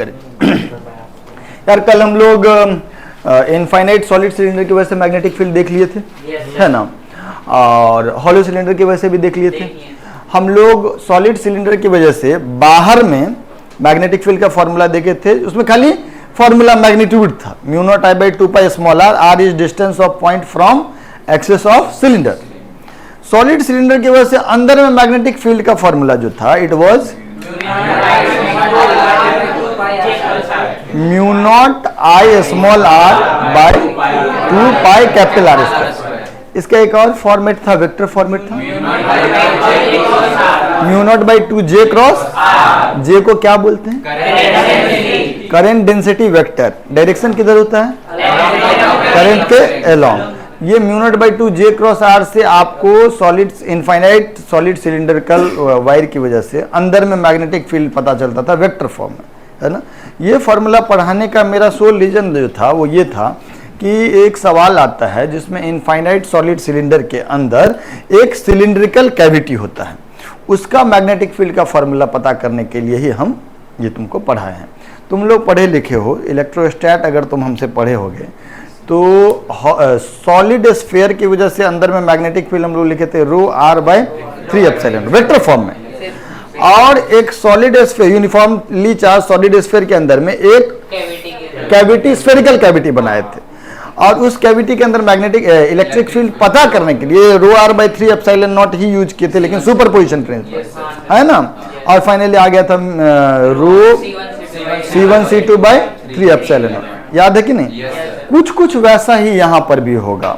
यार कल हम लोग इनफाइनाइट सॉलिड सिलेंडर की वजह से मैग्नेटिक फील्ड देख लिए थे, है ना, और हॉलो सिलेंडर की वजह से भी देख लिए थे। हम लोग सॉलिड सिलेंडर की वजह से बाहर में मैग्नेटिक फील्ड का फॉर्मूला देखे थे, उसमें खाली फॉर्मूला मैग्नीट्यूड था, mu not I by 2 pi small r, r is distance of point from axis of cylinder. Solid cylinder की वजह से अंदर में मैग्नेटिक फील्ड का फॉर्मूला जो था it was mu not I small r by 2 pi capital R square. इसका एक और फॉर्मेट था, वेक्टर फॉर्मेट था, mu not by 2 J cross, J को क्या बोलते हैं, करंट डेंसिटी वेक्टर। डायरेक्शन किधर होता है, करंट के अलोंग। ये mu not by 2 J cross r से आपको solid infinite solid cylindrical wire की वजह से अंदर में मैग्नेटिक फील्ड पता चलता था वेक्टर फॉर्म में, है ना। ये फॉर्मूला पढ़ाने का मेरा सोल रीजन जो था वो ये था कि एक सवाल आता है जिसमें इनफाइनाइट सॉलिड सिलेंडर के अंदर एक सिलिंड्रिकल कैविटी होता है, उसका मैग्नेटिक फील्ड का फॉर्मूला पता करने के लिए ही हम ये तुमको पढ़ाए हैं। तुम लोग पढ़े लिखे हो, इलेक्ट्रोस्टैट अगर तुम हमसे पढ़े होगे तो सॉलिड स्फीयर की वजह से अंदर में मैग्नेटिक फील्ड हम लोग लिखे थे rho r by 3 epsilon vector form में, और एक solid sphere uniformly charge solid sphere के अंदर में एक कैविटी स्फेरिकल कैविटी बनाए थे, और उस कैविटी के अंदर मैग्नेटिक इलेक्ट्रिक फील्ड पता करने के लिए rho r by 3 epsilon naught ही यूज किए थे, लेकिन सुपरपोजिशन प्रिंसिपल, है ना। और फाइनली आ गया था रो C1 C2 by 3 epsilon not. याद है कि नहीं? कुछ वैसा ही यहाँ पर भी होगा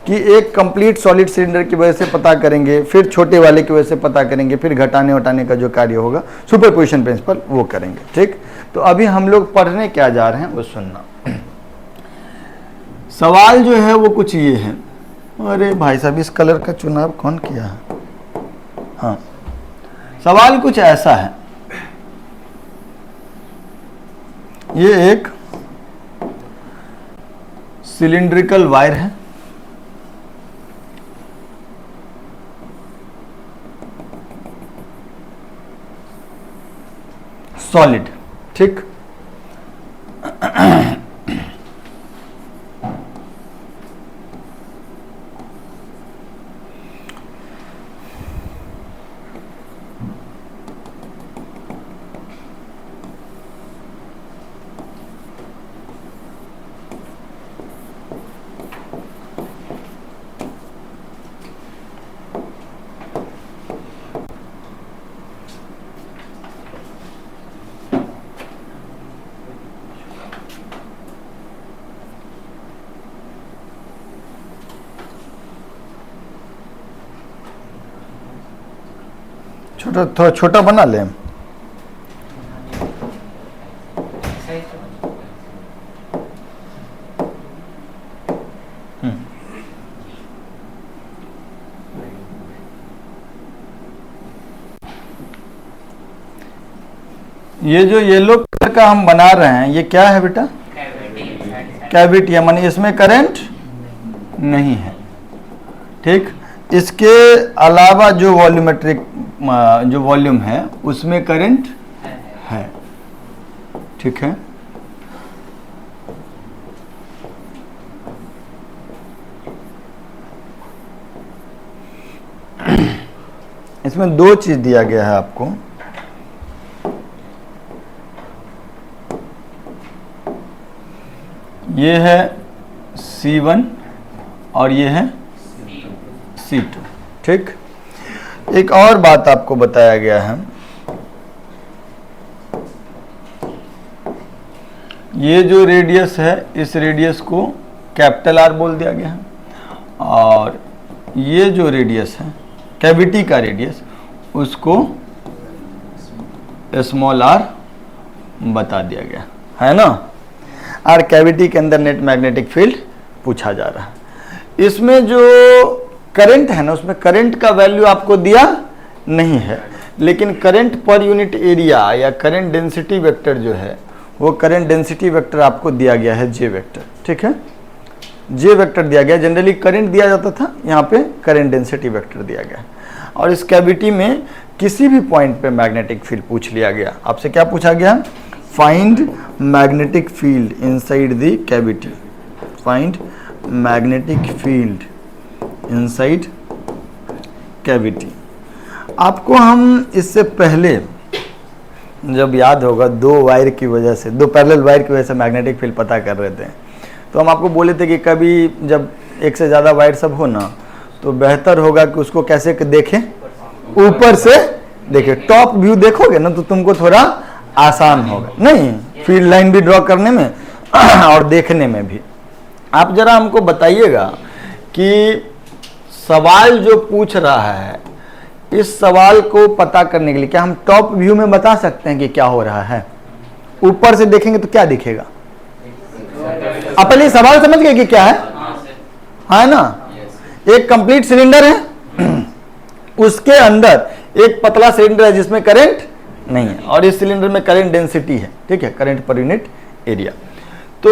कि एक कंप्लीट सॉलिड सिलेंडर की वजह से पता करेंगे, फिर छोटे वाले की वजह से पता करेंगे, फिर घटाने वटाने का जो कार्य होगा सुपरपोजिशन प्रिंसिपल वो करेंगे, ठीक। तो अभी हम लोग पढ़ने क्या जा रहे हैं वो सुनना। सवाल जो है वो कुछ ये है, अरे भाई साहब इस कलर का चुनाव कौन किया है? हाँ, सवाल कुछ ऐसा है, ये एक सिलिंड्रिकल वायर है, सॉलिड, ठीक। थोड़ा छोटा बना लें। ये जो येलो कलर का हम बना रहे हैं ये क्या है बेटा? कैविटी है, माने इसमें करंट नहीं है, ठीक। इसके अलावा जो वॉल्यूमेट्रिक जो वॉल्यूम है उसमें करंट है, ठीक है। इसमें दो चीज दिया गया है आपको, ये है C1 और ये है C2, ठीक। एक और बात आपको बताया गया है, ये जो रेडियस है इस रेडियस को कैपिटल आर बोल दिया गया है, और ये जो रेडियस है कैविटी का रेडियस उसको स्मॉल आर बता दिया गया है ना। और कैविटी के अंदर नेट मैग्नेटिक फील्ड पूछा जा रहा है। इसमें जो करंट है ना उसमें करंट का वैल्यू आपको दिया नहीं है, लेकिन करंट पर यूनिट एरिया या करंट डेंसिटी वेक्टर जो है वो करंट डेंसिटी वेक्टर आपको दिया गया है जे वेक्टर, ठीक है। जे वेक्टर दिया गया, जनरली करंट दिया जाता था, यहाँ पे करंट डेंसिटी वेक्टर दिया गया। और इस कैविटी में किसी भी पॉइंट पे मैग्नेटिक फील्ड पूछ लिया गया। आपसे क्या पूछा गया? Find magnetic field inside the cavity, find magnetic field inside cavity. आपको हम इससे पहले जब याद होगा दो वायर की वजह से, दो पैरेलल वायर की वजह से मैग्नेटिक फील्ड पता कर रहे थे, तो हम आपको बोले थे कि कभी जब एक से ज़्यादा वायर सब हो ना तो बेहतर होगा कि उसको कैसे देखें, ऊपर से देखें। टॉप व्यू देखोगे ना तो तुमको थोड़ा आसान होगा, नहीं फील्ड लाइन भी ड्रॉ करने में और देखने में भी। आप जरा हमको बताइएगा कि सवाल जो पूछ रहा है, इस सवाल को पता करने के लिए क्या हम टॉप व्यू में बता सकते हैं कि क्या हो रहा है? ऊपर से देखेंगे तो क्या दिखेगा? आप पहले सवाल समझ गए कि क्या है? हाँ ना, एक कंप्लीट सिलेंडर है, उसके अंदर एक पतला सिलेंडर है जिसमें करंट नहीं है, और इस सिलेंडर में करंट डेंसिटी है, ठीक है, करंट पर यूनिट एरिया। तो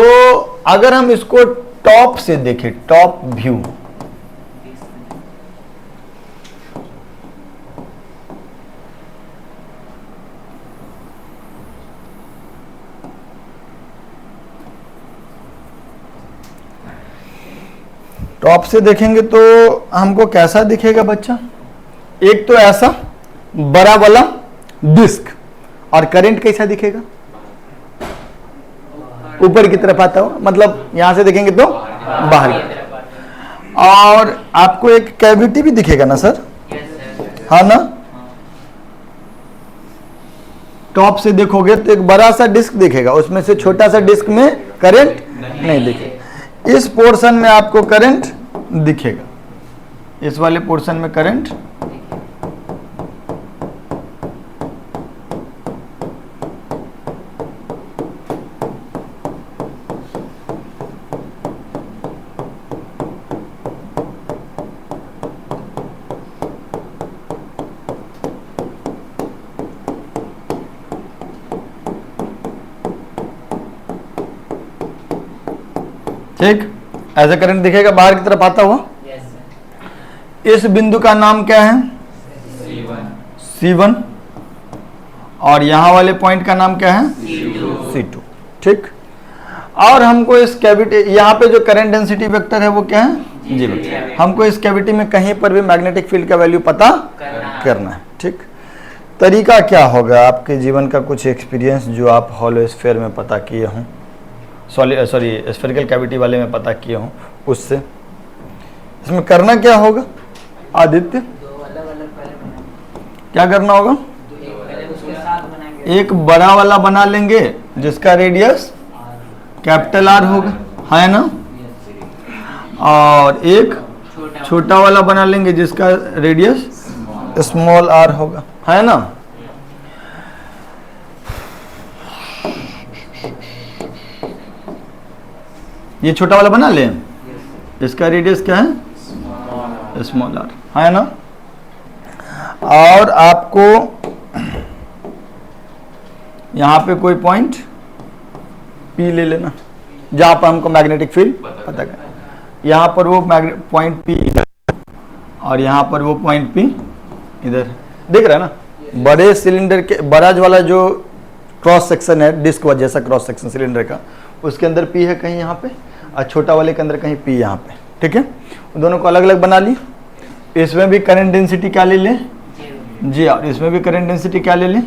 अगर हम इसको टॉप से देखें, टॉप व्यू, टॉप से देखेंगे तो हमको कैसा दिखेगा बच्चा? एक तो ऐसा बड़ा वाला डिस्क, और करंट कैसा दिखेगा? ऊपर की तरफ आता हो, मतलब यहां से देखेंगे तो बाहर की तरफ। और आपको एक कैविटी भी दिखेगा ना सर? हाँ ना, टॉप से देखोगे तो एक बड़ा सा डिस्क दिखेगा, उसमें से छोटा सा डिस्क में करंट नहीं दिखेगा। इस पोर्शन में आपको करंट दिखेगा, इस वाले पोर्शन में करंट, ठीक, ऐसा करंट दिखेगा बाहर की तरफ आता हुआ। इस बिंदु का नाम क्या है? C1, और यहां वाले पॉइंट का नाम क्या है? C2, ठीक। और हमको इस कैविटी, यहाँ पे जो करंट डेंसिटी वेक्टर है वो क्या है? जी वेक्टर। हमको इस कैविटी में कहीं पर भी मैग्नेटिक फील्ड का वैल्यू पता करना है, ठीक। तरीका क्या होगा? आपके जीवन का कुछ एक्सपीरियंस जो आप हॉलो स्फीयर में पता किए हों, सॉरी स्फेरिकल कैविटी वाले में पता किए हों, उससे इसमें करना क्या होगा? आदित्य, क्या करना होगा? एक बड़ा वाला बना लेंगे जिसका रेडियस कैपिटल आर होगा, है ना, और एक छोटा वाला बना लेंगे जिसका रेडियस स्मॉल आर होगा, है ना। ये छोटा वाला बना लें, इसका रेडियस क्या है? स्मॉल आर, है ना। और आपको यहां पे कोई पॉइंट P ले लेना जहां पर हमको मैग्नेटिक फील्ड पता कर। यहां पर वो पॉइंट P इधर, और यहां पर वो पॉइंट P इधर, दिख रहा है ना। बड़े सिलेंडर के बड़ा वाला जो क्रॉस सेक्शन है, डिस्क वाला जैसा क्रॉस सेक्शन सिलेंडर का, उसके अंदर P है कहीं यहाँ पे, और छोटा वाले के अंदर कहीं P यहाँ पे, ठीक है। दोनों को अलग अलग बना ली। इसमें भी करंट डेंसिटी क्या ले लें? जी, और इसमें भी करंट डेंसिटी क्या ले लें?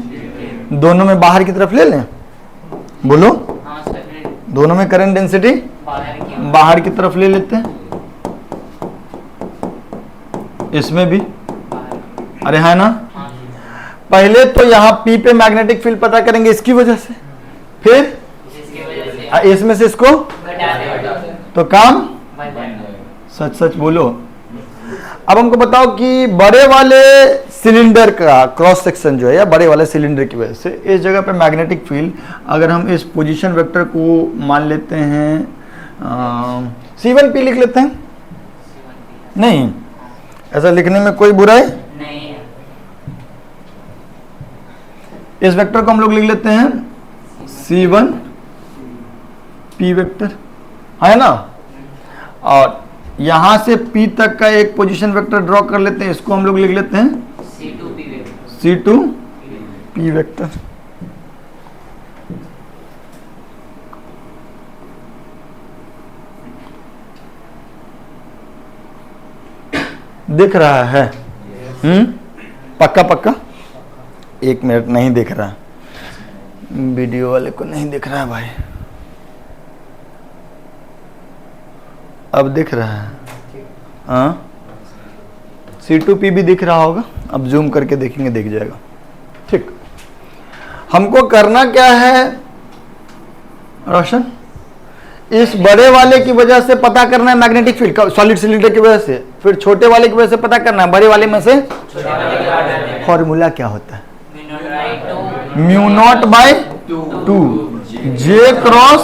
दोनों में बाहर की तरफ ले लें, बोलो। दोनों में करंट डेंसिटी बाहर की तरफ ले लेते हैं, इसमें भी, अरे है ना। पहले तो यहाँ P पे मैग्नेटिक फील्ड पता करेंगे इसकी वजह से, फिर इसमें से इसको तो काम, सच सच बोलो। अब हमको बताओ कि बड़े वाले सिलेंडर का क्रॉस सेक्शन जो है, या बड़े वाले सिलेंडर की वजह से इस जगह पे मैग्नेटिक फील्ड, अगर हम इस पोजीशन वेक्टर को मान लेते हैं C1P लिख लेते हैं, नहीं ऐसा लिखने में कोई बुराई नहीं है। इस वेक्टर को हम लोग लिख लेते हैं C1P वेक्टर, है ना। और यहां से P तक का एक पोजीशन वेक्टर ड्रॉ कर लेते हैं, इसको हम लोग लिख लेते हैं C2P वेक्टर। दिख रहा है? पक्का पक्का? एक मिनट, नहीं दिख रहा, वीडियो वाले को नहीं दिख रहा है भाई। अब दिख रहा है? हाँ, C2P भी दिख रहा होगा। अब जूम करके देखेंगे, दिख जाएगा। ठीक, हमको करना क्या है रोशन? इस बड़े वाले की वजह से पता करना है मैग्नेटिक फील्ड का, सॉलिड सिलेंडर की वजह से, फिर छोटे वाले की वजह से पता करना है बड़े वाले में से। फॉर्मूला क्या होता है? Mu not by 2 J cross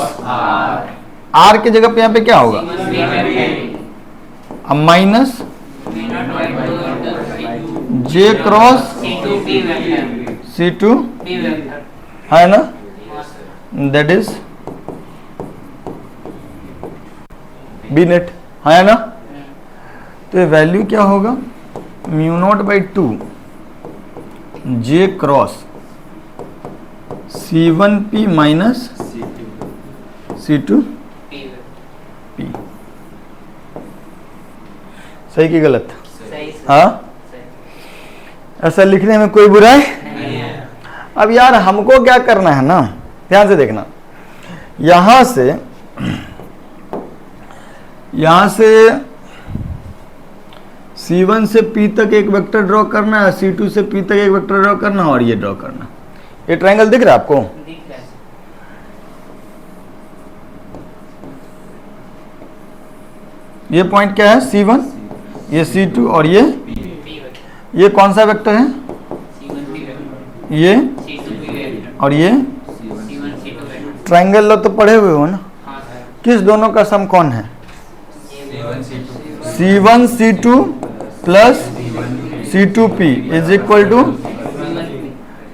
r की जगह पे यहाँ पे क्या होगा? अब माइनस जे क्रॉस C2 है ना, दैट इज बी नेट, है ना। तो ये वैल्यू क्या होगा? Mu naught by 2 J cross C1P minus C2P। सही कि गलत? हाँ, ऐसा लिखने में कोई बुराई नहीं है। अब यार हमको क्या करना है ना, ध्यान से देखना, यहां से C1 से P तक एक वेक्टर ड्रॉ करना है, C2 से P तक एक वेक्टर ड्रॉ करना है, और ये ड्रॉ करना। ये ट्रायंगल दिख रहा है आपको? दिख रहा है। ये पॉइंट क्या है? C1, ये C2 और ये कौन सा वेक्टर है? ये और ये ट्रायंगल लो तो पढ़े हुए हो ना। किस दोनों का सम कौन है? C1 C2 plus C2P is equal to,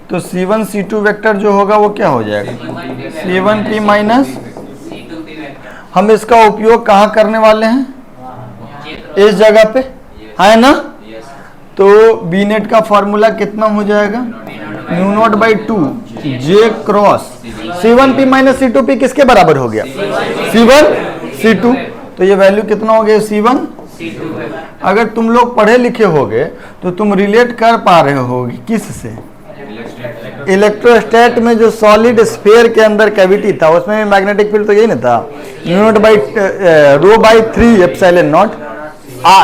तो C1 C2 वेक्टर जो होगा वो क्या हो जाएगा? C1P minus. हम इसका उपयोग कहाँ करने वाले हैं? इस जगह पे, है ना। तो बी नेट का फॉर्मूला कितना हो जाएगा? Mu not by 2 J cross C1P minus C2P किसके बराबर हो गया? C1 C2। तो ये वैल्यू कितना हो गया? C1 C2। अगर तुम लोग पढ़े लिखे होगे तो तुम रिलेट कर पा रहे होगे किस से? इलेक्ट्रोस्टैट में जो सॉलिड स्फीयर के अंदर कैविटी था उसमें मैग्नेटिक फील्ड तो यही ना था, mu not by rho by 3 epsilon not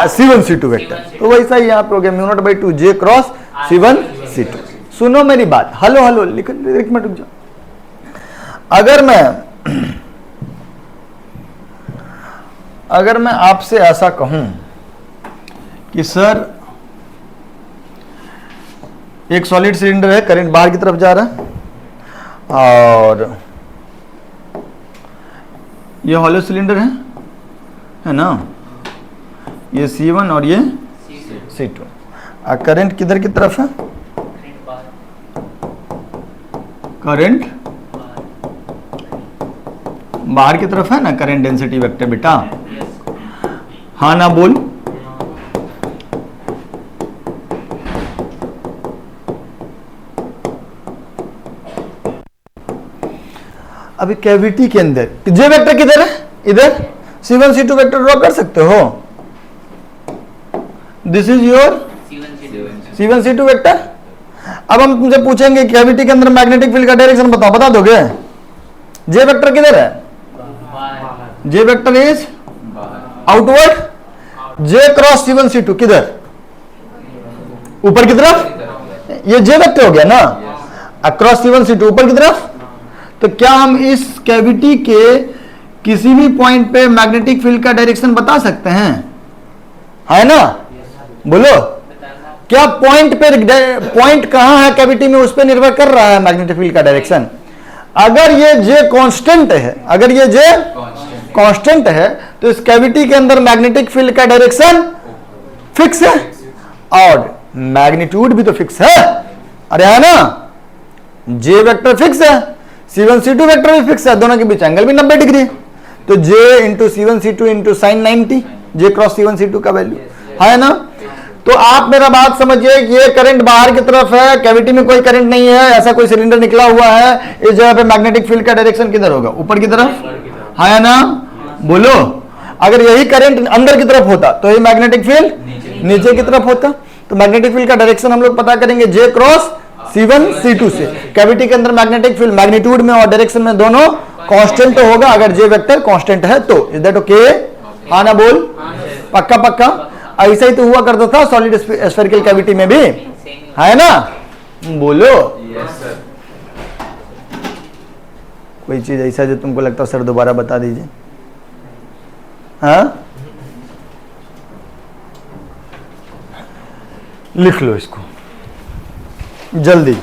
C1 C2 vector. तो वैसा ही यहाँ पे हो गया mu naught by 2 J cross C1 C2। सुनो मेरी बात, हेलो हेलो लिख, एक मिनट रुक जाओ। अगर मैं आपसे ऐसा कहूं कि सर एक सॉलिड सिलेंडर है, करंट बाहर की तरफ जा रहा है, और ये हॉलो सिलेंडर है ना, ये C1 और ये C2, और करंट किधर की तरफ है? करंट बाहर की तरफ है ना, करंट डेंसिटी वेक्टर बेटा, हाँ ना बोल। अभी कैविटी के अंदर जे वेक्टर किधर है? इधर। C1 C2 वेक्टर ड्रॉ कर सकते हो। This is your C1 C2 vector. अब हम तुमसे पूछेंगे कैविटी के अंदर मैग्नेटिक फील्ड का डायरेक्शन बताओ, बता दोगे? जे वेक्टर किधर है? J vector is outward. J cross C1 C2 किधर? ऊपर की तरफ। ये जे वेक्टर हो गया ना, अक्रॉस C1 C2 ऊपर की तरफ। तो क्या हम इस कैविटी के किसी भी पॉइंट पे मैग्नेटिक फील्ड का डायरेक्शन बता सकते हैं? है ना, बोलो। क्या पॉइंट पे, पॉइंट कहां है कैविटी में, उस पर निर्भर कर रहा है मैग्नेटिक फील्ड का डायरेक्शन। अगर ये जे कांस्टेंट है, अगर ये जे कांस्टेंट है, तो इस कैविटी के अंदर मैग्नेटिक फील्ड का डायरेक्शन फिक्स है, और मैग्नीट्यूड भी तो फिक्स है। अरे है ना, जे वेक्टर फिक्स है, C1 C2 वेक्टर भी फिक्स है, दोनों के बीच एंगल भी 90 डिग्री। तो J into C1 C2 into sine 90, J cross C1 C2 का वैल्यू है ना। तो आप मेरा बात समझिए कि ये करंट बाहर की तरफ है, कैविटी में कोई करंट नहीं है, ऐसा कोई सिलेंडर निकला हुआ है, इस जगह पे मैग्नेटिक फील्ड का डायरेक्शन किधर होगा? ऊपर की तरफ, है ना, बोलो। अगर यही करंट अंदर की तरफ होता तो ये मैग्नेटिक फील्ड नीचे की तरफ होता। तो मैग्नेटिक फील्ड का डायरेक्शन हम लोग पता करेंगे J क्रॉस C1 C2 से। कैविटी के अंदर मैग्नेटिक फील्ड मैग्नीट्यूड में और डायरेक्शन में दोनों कांस्टेंट होगा अगर J वेक्टर कांस्टेंट है तो। Is that okay? हाँ ना बोल? पक्का पक्का? ऐसा ही तो हुआ करता था सॉलिड स्फेरिकल कैविटी में भी, है ना? बोलो। कोई चीज ऐसा जो तुमको लगता है सर दोबारा बता दीजिए। हाँ, लिख लो इसको जल्दी।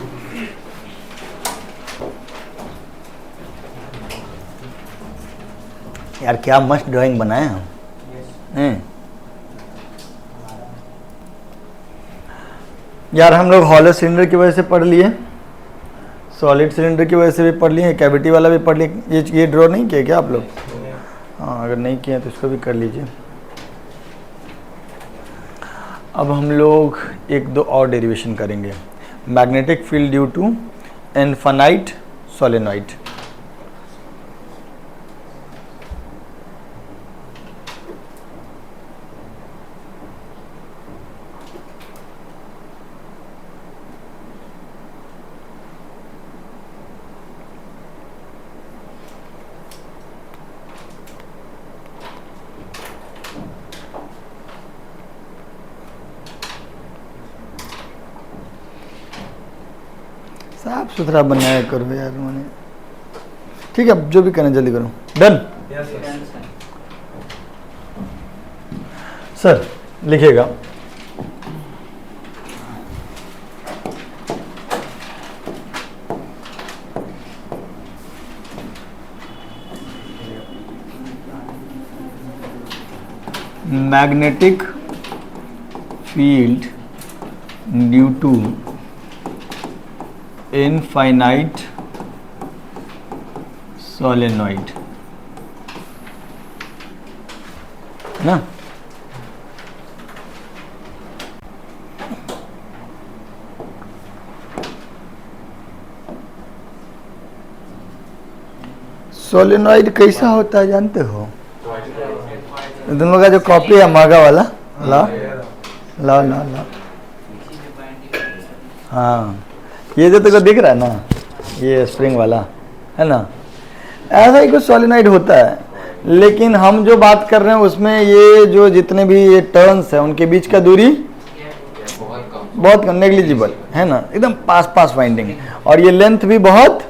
यार क्या मस्त ड्राइंग बनाए हम। यार हम लोग हॉलो सिलेंडर की वजह से पढ़ लिए, सॉलिड सिलेंडर की वजह से भी पढ़ लिए, कैविटी वाला भी पढ़ लिए। ये ड्रॉ नहीं किया क्या आप लोग? हाँ, अगर नहीं किया तो इसको भी कर लीजिए। अब हम लोग एक दो और डेरिवेशन करेंगे। Magnetic field due to infinite solenoid. साफ सुथरा बनाया करो यार मैंने। ठीक है, अब जो भी करना जल्दी करो। डन सर, लिखिएगा magnetic field due to infinite solenoid ना। सोलेनॉइड कैसा होता है जानते हो? दोनों का जो कॉपी है मागा वाला, ला ला ला ला। हाँ, ये जो तेको दिख रहा है ना, ये स्प्रिंग वाला है ना, ऐसा ही कुछ सोलेनॉइड होता है। लेकिन हम जो बात कर रहे हैं उसमें ये जो जितने भी ये टर्न्स है उनके बीच का दूरी बहुत कम, नेग्लिजिबल है ना, एकदम पास पास वाइंडिंग, और ये लेंथ भी बहुत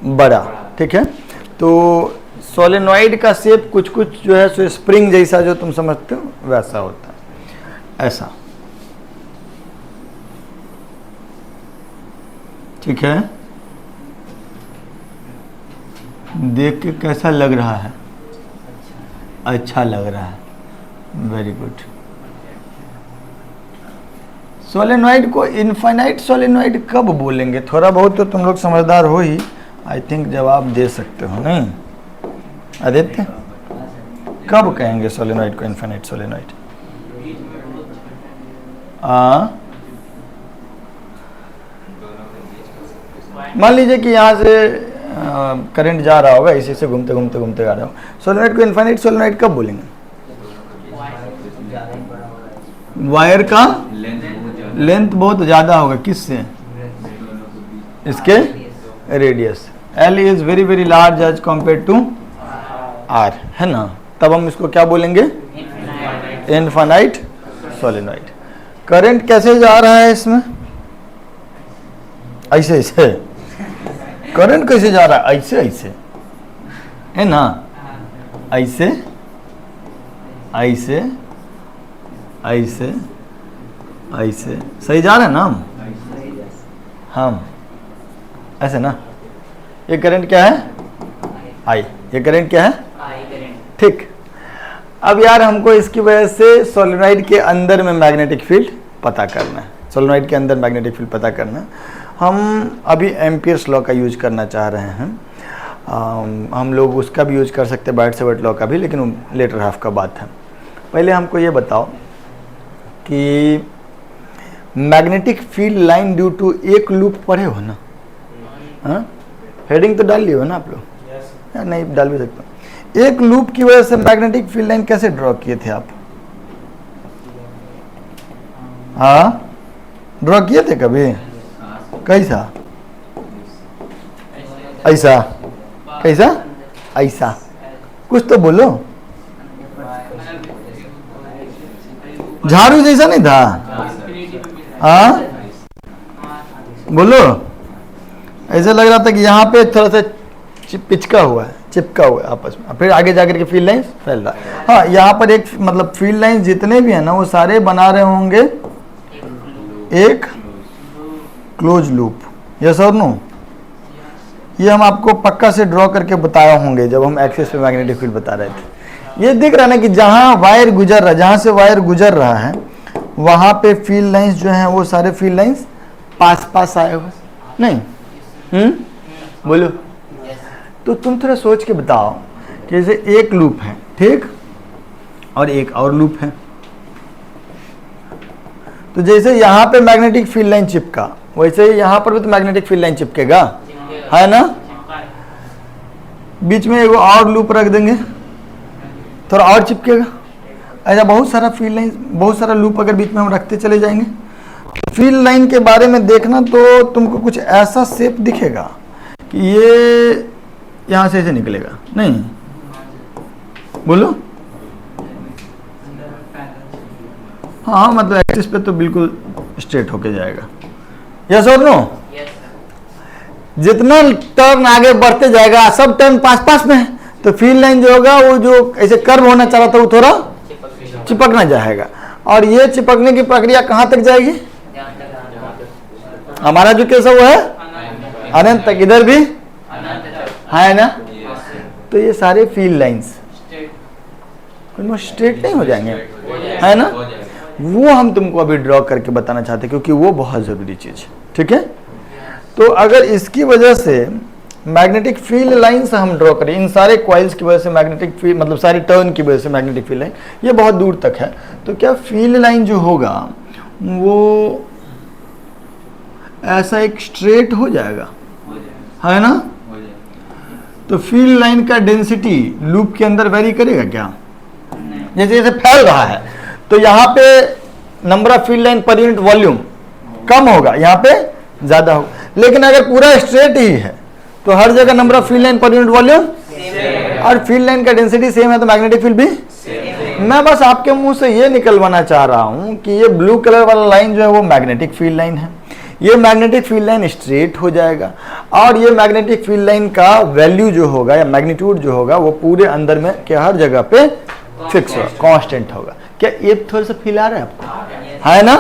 बड़ा। ठीक है, तो सोलेनॉइड का शेप कुछ कुछ जो है सो स्प्रिंग जैसा जो तुम समझते हो वैसा होता है, ऐसा। ठीक है, देख के कैसा लग रहा है? अच्छा लग रहा है, वेरी गुड। सोलेनॉइड को इनफाइनाइट सोलेनॉइड कब बोलेंगे? थोड़ा बहुत तो तुम लोग समझदार हो ही, आई थिंक जवाब दे सकते हो नहीं? आदित्य, कब कहेंगे सोलेनॉइड को इनफाइनाइट सोलेनॉइड? मान लीजिए कि यहाँ से करंट जा रहा होगा, इसी से घूमते घूमते घूमते आ रहा हो, सोलेनॉइड को इनफाइनाइट सोलेनॉइड कब बोलेंगे? वायर का लेंथ बहुत ज्यादा होगा, किससे? इसके radius. L is very very large as compare to R, है ना, तब हम इसको क्या बोलेंगे? Infinite solenoid. करंट कैसे जा रहा है इसमें? ऐसे ऐसे। करंट कैसे जा रहा है? ऐसे ऐसे, है ना, ऐसे ऐसे ऐसे ऐसे। सही जा रहे हैं ना हम ऐसे ना। ये करंट क्या है? I। ये करंट क्या है? ठीक। अब यार हमको इसकी वजह से सोलेनॉइड के अंदर में मैग्नेटिक फील्ड पता करना है। सोलेनॉइड के अंदर मैग्नेटिक फील्ड पता करना है। हम अभी एम्पियर्स लॉ का यूज करना चाह रहे हैं। हम लोग उसका भी यूज कर सकते हैं, बाइट-सेवर्ट लॉ का भी, लेकिन लेटर हाफ का बात है। पहले हमको ये बताओ कि magnetic field line due to एक लूप पढ़े हो ना? हाँ, हेडिंग तो डाल लिए हो ना आप लोग? या नहीं डाल भी सकता हूँ। एक लूप की वजह से मैग्नेटिक फील्ड लाइन कैसे ड्रॉ किए थे आप? हाँ, ड्रॉ किए थे कभी? कैसा? ऐसा? कैसा? ऐसा? कुछ तो बोलो। झाड़ू जैसा नहीं था? हाँ बोलो। ऐसा लग रहा था कि यहाँ पे थोड़ा सा चिपका हुआ है आपस में, फिर आगे जाकर के फील्ड लाइंस फैल रहा है। हाँ, यहाँ पर एक मतलब फील्ड लाइंस जितने भी है ना वो सारे बना रहे होंगे एक क्लोज लूप। यस और नो? ये हम आपको पक्का से ड्रॉ करके बताए होंगे जब हम एक्सिस पे मैग्नेटिक फील्ड बता रहे थे। ये दिख रहा है ना कि जहाँ वायर गुजर रहा है, जहाँ से वायर गुजर रहा है वहाँ पे फील्ड लाइंस जो हैं वो सारे फील्ड लाइंस पास पास आए हुए नहीं? बोलो। तो तुम थोड़ा सोच के बताओ कि जैसे एक लूप है, ठीक, और एक और लूप है, तो जैसे यहाँ पे मैग्नेटिक फील्ड लाइन चिपका वैसे ही यहाँ पर भी तो मैग्नेटिक फील्ड लाइन चिपकेगा, है ना? बीच में एगो और लूप रख देंगे, थोड़ा और चिपकेगा। ऐसा बहुत सारा फील्ड लाइन, बहुत सारा लूप अगर बीच में हम रखते चले जाएंगे। फील्ड लाइन के बारे में देखना तो तुमको कुछ ऐसा शेप दिखेगा कि ये यहाँ से ऐसे निकलेगा नहीं? बोलो। हाँ, मतलब एक्सिस पे तो बिल्कुल स्ट्रेट होके जाएगा। यस और नो? जितना टर्न आगे बढ़ते जाएगा सब टर्न पास पास में है, तो फील्ड लाइन जो होगा वो जो ऐसे कर्व होना चाह रहा था वो थोड़ा चिपकना जाएगा। और ये चिपकने की प्रक्रिया कहाँ तक जाएगी? हमारा जो केस है वो है अनंत तक, इधर भी है ना? तो ये सारे फील्ड लाइंस स्ट्रेट नहीं हो जाएंगे, है ना? वो हम तुमको अभी ड्रॉ करके बताना चाहते हैं क्योंकि वो बहुत जरूरी चीज है, ठीक है? तो अगर इसकी वजह से मैग्नेटिक फील्ड लाइन से हम ड्रॉ करें, इन सारे कॉइल्स की वजह से मैग्नेटिक फील्ड, मतलब सारे टर्न की वजह से मैग्नेटिक फील्ड लाइन ये बहुत दूर तक है, तो क्या फील्ड लाइन जो होगा वो ऐसा एक स्ट्रेट हो जाएगा, है ना? तो फील्ड लाइन का डेंसिटी लूप के अंदर वेरी करेगा क्या? जैसे जैसे फैल रहा है तो यहाँ पे number of field line per unit volume कम होगा, यहाँ पे ज्यादा होगा। लेकिन अगर पूरा स्ट्रेट ही है तो हर जगह number of field line per unit volume और फील्ड लाइन का डेंसिटी सेम है, तो मैग्नेटिक फील्ड भी मैं बस आपके मुंह से ये निकलवाना चाह रहा हूं कि ये ब्लू कलर वाला लाइन जो है वो मैग्नेटिक फील्ड लाइन है। ये मैग्नेटिक फील्ड लाइन स्ट्रेट हो जाएगा और ये मैग्नेटिक फील्ड लाइन का वैल्यू जो होगा या मैग्नीट्यूड जो होगा वो पूरे अंदर में क्या हर जगह पे फिक्स होगा, कांस्टेंट होगा। क्या ये थोड़ा सा फील आ रहा है आपको? है ना?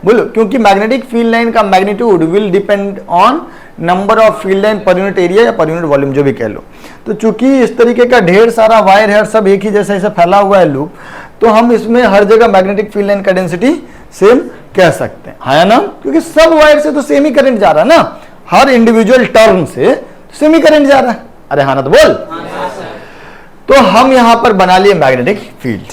बोलो। क्योंकि मैग्नेटिक फील्ड लाइन का magnitude will depend on number of field line per unit area या पर यूनिट वॉल्यूम, जो भी कह लो। तो चूंकि इस तरीके का ढेर सारा वायर है और सब एक ही जैसा ऐसा फैला हुआ है लूप, तो हम इसमें हर जगह मैग्नेटिक फील्ड लाइन का डेंसिटी सेम कह सकते हैं, है ना? क्योंकि सब वायर से तो सेम ही करंट जा रहा है ना, हर इंडिविजुअल टर्न से सेम ही करंट जा रहा है। अरे हाँ ना, तो बोल। तो हम यहां पर बना लिए मैग्नेटिक फील्ड।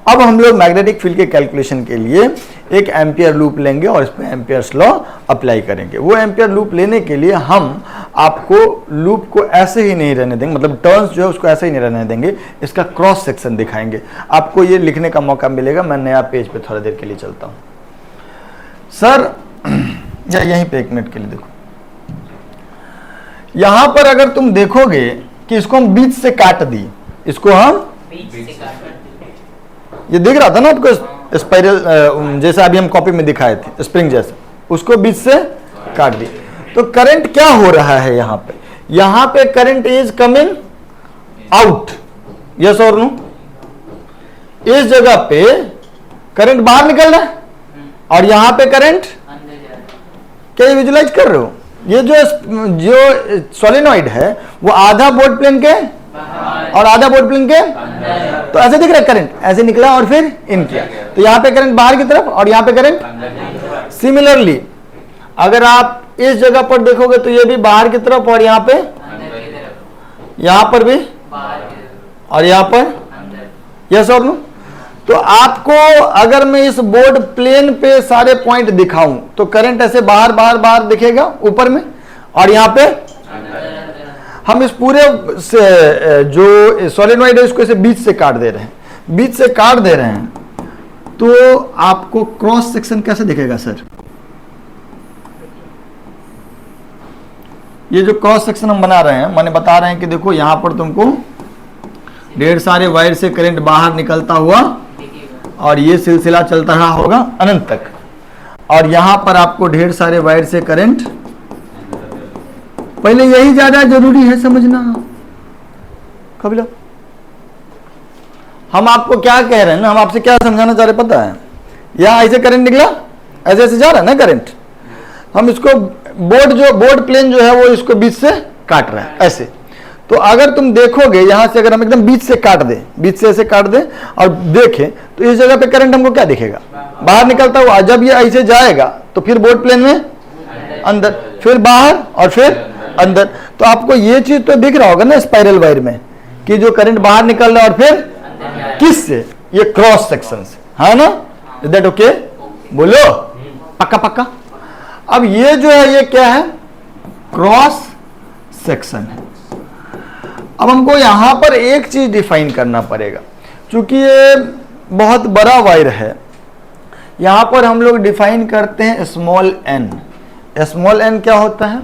अब हम लोग मैग्नेटिक फील्ड के कैलकुलेशन के लिए एक एम्पियर लूप लेंगे और इसमें एम्पियर्स लॉ अप्लाई करेंगे। वो एम्पियर लूप लेने के लिए हम आपको लूप को ऐसे ही नहीं रहने देंगे, मतलब टर्न्स जो है उसको ऐसे ही नहीं रहने देंगे, इसका क्रॉस सेक्शन दिखाएंगे। आपको ये लिखने का मौका मिलेगा। मैं नया पेज पे थोड़ा देर के लिए चलता हूँ। सर या यहीं पे एक मिनट के लिए देखो, यहां पर अगर तुम देखोगे कि इसको हम बीच से काट दिए, इसको हम ये दिख रहा था ना आपको स्पाइरल, जैसे अभी हम कॉपी में दिखाए थे स्प्रिंग जैसे, उसको बीच से काट दिए। तो करंट क्या हो रहा है यहाँ पे? यहाँ पे current is coming out, yes और नो? इस जगह पे करंट बाहर निकल रहा है और यहाँ पे करंट, क्या विजुलाइज कर रहे हो? ये जो सोलेनॉइड है वो आधा बोर्ड प्लेन के और आधा बोर्ड प्लेन के, तो ऐसे दिख रहा है करंट, ऐसे निकला और फिर इन किया, तो यहाँ पे करंट बाहर की तरफ और यहाँ पे करंट। सिमिलरली अगर आप इस जगह पर देखोगे तो ये भी बाहर की तरफ और यहाँ पे, यहाँ पर भी और यहाँ पर, यस और नो? तो आपको अगर मैं इस बोर्ड प्लेन पे सारे पॉइंट दिखाऊं तो करंट ऐसे बाहर बाहर बाहर दिखेगा ऊपर में और यहाँ पे। हम इस पूरे से जो सोलेनॉइड है इसको इसे बीच से काट दे रहे हैं, बीच से काट दे रहे हैं, तो आपको क्रॉस सेक्शन कैसे दिखेगा सर? ये जो क्रॉस सेक्शन हम बना रहे हैं, माने बता रहे हैं कि देखो यहां पर तुमको ढेर सारे वायर से करंट बाहर निकलता हुआ और ये सिलसिला चलता रहा होगा अनंत तक, और यहां पर आपको ढेर सारे वायर से करंट, पहले यही ज्यादा जरूरी है समझना। कभी लो हम आपको क्या कह रहे हैं ना, हम आपसे क्या समझाना चाह रहे पता है? यहां ऐसे करंट निकला, ऐसे ऐसे जा रहा है ना करंट, हम इसको बोर्ड प्लेन जो है वो इसको बीच से काट रहा है ऐसे। तो अगर तुम देखोगे यहां से, अगर हम एकदम बीच से काट दें, बीच से ऐसे काट दें और देखें, तो इस जगह पे करंट हमको क्या दिखेगा? बाहर निकलता हुआ। जब ये ऐसे जाएगा तो फिर बोर्ड प्लेन में अंदर, फिर बाहर और फिर अंदर। तो आपको ये चीज तो दिख रहा होगा ना स्पाइरल वायर में कि जो करंट बाहर निकल रहा है और फिर किस से? ये क्रॉस सेक्शन से, है ना? Is that okay? बोलो पक्का पक्का। अब ये जो है ये क्या है? क्रॉस सेक्शन है। अब हमको यहां पर एक चीज डिफाइन करना पड़ेगा, क्योंकि ये बहुत बड़ा वायर है। यहां पर हम लोग डिफाइन करते हैं स्मॉल एन। स्मॉल एन क्या होता है?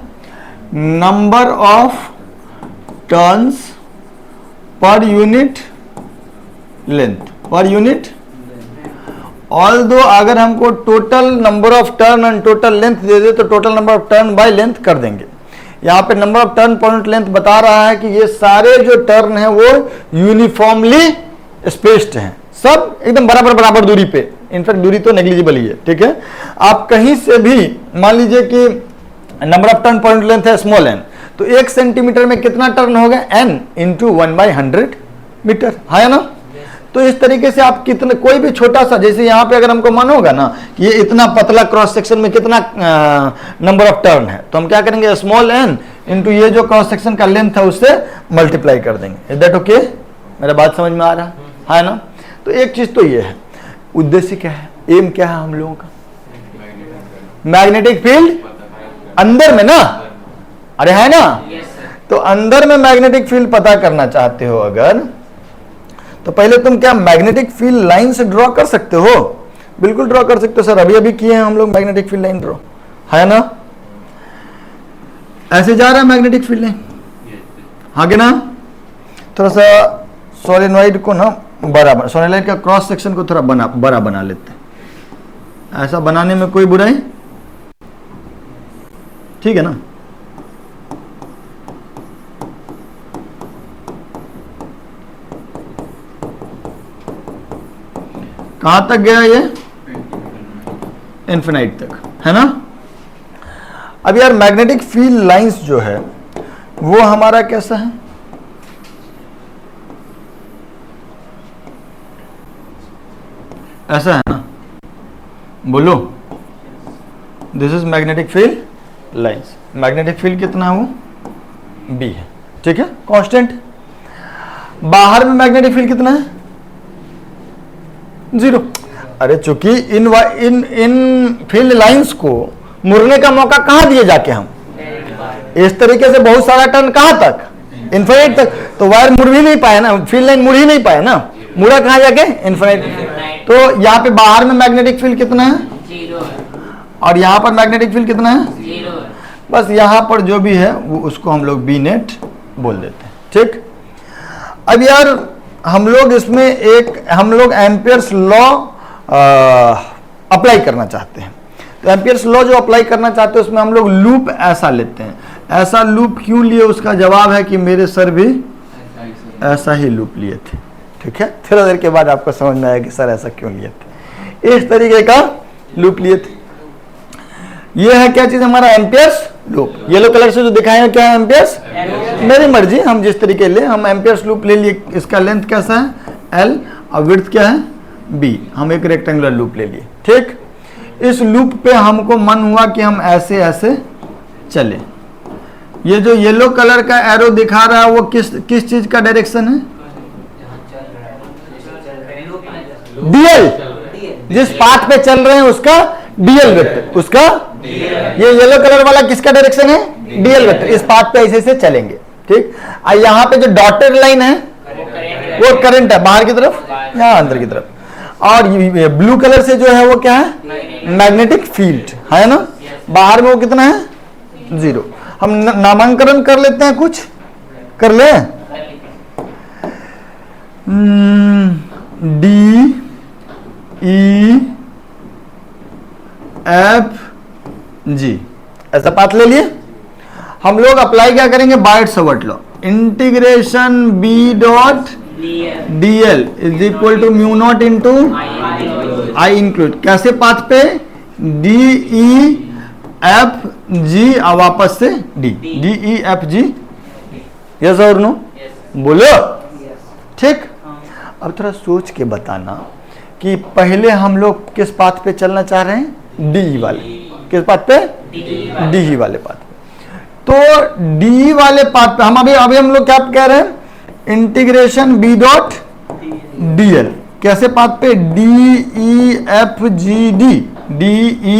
Number of turns per unit length, per unit. Although अगर हमको total number of turn and total length दे दे तो total number of turn by length कर देंगे। यहाँ पे number of turn per unit length बता रहा है कि ये सारे जो टर्न है वो यूनिफॉर्मली स्पेस्ड हैं, सब एकदम बराबर बराबर दूरी पे। इनफैक्ट दूरी तो नेग्लिजिबल ही है, ठीक है। आप कहीं से भी मान लीजिए कि number of turn per unit length है स्मॉल एन, तो 1 सेंटीमीटर में कितना टर्न हो गया? n इंटू 1/100 मीटर, है ना? तो इस तरीके से आप कितने, कोई भी छोटा सा, जैसे यहाँ पे अगर हमको मानोगा ना कि ये इतना पतला क्रॉस सेक्शन में कितना नंबर ऑफ टर्न है, तो हम क्या करेंगे? स्मॉल एन इंटू ये जो क्रॉस सेक्शन का लेंथ है उससे मल्टीप्लाई कर देंगे। Is that okay? मेरा बात समझ में आ रहा है ना? तो एक चीज तो ये है, उद्देश्य क्या है, एम क्या है हम लोगों का? मैग्नेटिक फील्ड अंदर में ना, अरे है ना? तो अंदर में मैग्नेटिक फील्ड पता करना चाहते हो अगर, तो पहले तुम क्या मैग्नेटिक फील्ड लाइन से ड्रॉ कर सकते हो? बिल्कुल ड्रॉ कर सकते हो सर, अभी अभी किए हैं हम लोग मैग्नेटिक फील्ड लाइन ड्रॉ, है ना? ऐसे जा रहा है मैग्नेटिक फील्ड लाइन, आगे ना? थोड़ा सा सोलेनॉइड को ना बराबर, सोलेनॉइड का क्रॉस सेक्शन को थोड़ा बड़ा बना लेते हैं। ऐसा बनाने में कोई बुराई, ठीक है ना? कहां तक गया ये? इन्फिनाइट तक, है ना? अब यार मैग्नेटिक फील्ड लाइंस जो है वो हमारा कैसा है? ऐसा है ना? बोलो, this is magnetic field lines. Magnetic field कितना है वो? बी है, ठीक है, कांस्टेंट। बाहर में मैग्नेटिक फील्ड कितना है? 0। अरे चूंकि इन फील्ड लाइंस को मुड़ने का मौका कहां दिए जाके हम? इस तरीके से बहुत सारा टर्न कहां तक? इन्फिनिट तक। तो वायर मुड़ भी नहीं पाया ना, फील्ड लाइन मुड़ ही नहीं पाया ना, मुड़ा कहां जाके? इन्फिनिट। तो यहाँ पे बाहर में मैग्नेटिक फील्ड कितना है? 0 है। और यहाँ पर मैग्नेटिक फील्ड कितना है? 0 है। बस यहाँ पर जो भी है वो उसको हम लोग बी नेट बोल देते हैं, ठीक। अब यार हम लोग इसमें हम लोग एम्पियर्स लॉ अप्लाई करना चाहते हैं। तो एम्पियर्स लॉ जो अप्लाई करना चाहते हैं उसमें हम लोग लूप ऐसा लेते हैं। ऐसा लूप क्यों लिए? उसका जवाब है कि मेरे सर भी ऐसा ही लूप लिए थे, ठीक है। थोड़ा देर के बाद आपको समझ में आएगा कि सर ऐसा क्यों लिए थे। इस तरीके का लूप लिए थे। ये है क्या चीज? हमारा एम्पियर्स लूप। येलो कलर से जो दिखाए हैं क्या है? एम्पियर्स। मेरी मर्जी, हम जिस तरीके ले, हम एम्पियर्स लूप ले लिए। इसका लेंथ कैसा है? L और विड्थ क्या है? B। हम एक रेक्टेंगुलर लूप ले लिए, ठीक। इस लूप पे हमको मन हुआ कि हम ऐसे ऐसे चले। ये जो येलो कलर का एरो दिखा रहा है वो किस चीज का डायरेक्शन है? डीएल। जिस पाथ पे चल रहे हैं उसका डीएल वेक्टर, उसका ये येलो कलर वाला किसका डायरेक्शन है? DL vector. इस पाथ पे ऐसे ऐसे चलेंगे, ठीक। यहाँ पे जो डॉटेड लाइन है वो करंट है बाहर की तरफ, यहाँ अंदर की तरफ, और ब्लू कलर से जो है वो क्या है, मैग्नेटिक फील्ड है ना। बाहर में वो कितना है, 0। हम नामांकन कर लेते हैं, कुछ कर ले, डी ई एफ जी, ऐसा पाथ ले लिए। हम लोग अप्लाई क्या करेंगे, Biot Savart law, integration B dot d l is equal to mu not into I include, कैसे पाथ पे, डी ई एफ जी और वापस से D, D E F G, yes और नो, बोलो ठीक। अब थोड़ा सोच के बताना कि पहले हम लोग किस पाथ पे चलना चाह रहे हैं, डी वाले, किस पाथ पे, डी वाले पाथ पे। तो डी वाले पाथ पे हम अभी हम लोग क्या कह रहे हैं, integration B dot d l, कैसे पाथ पे, D E F G D, D E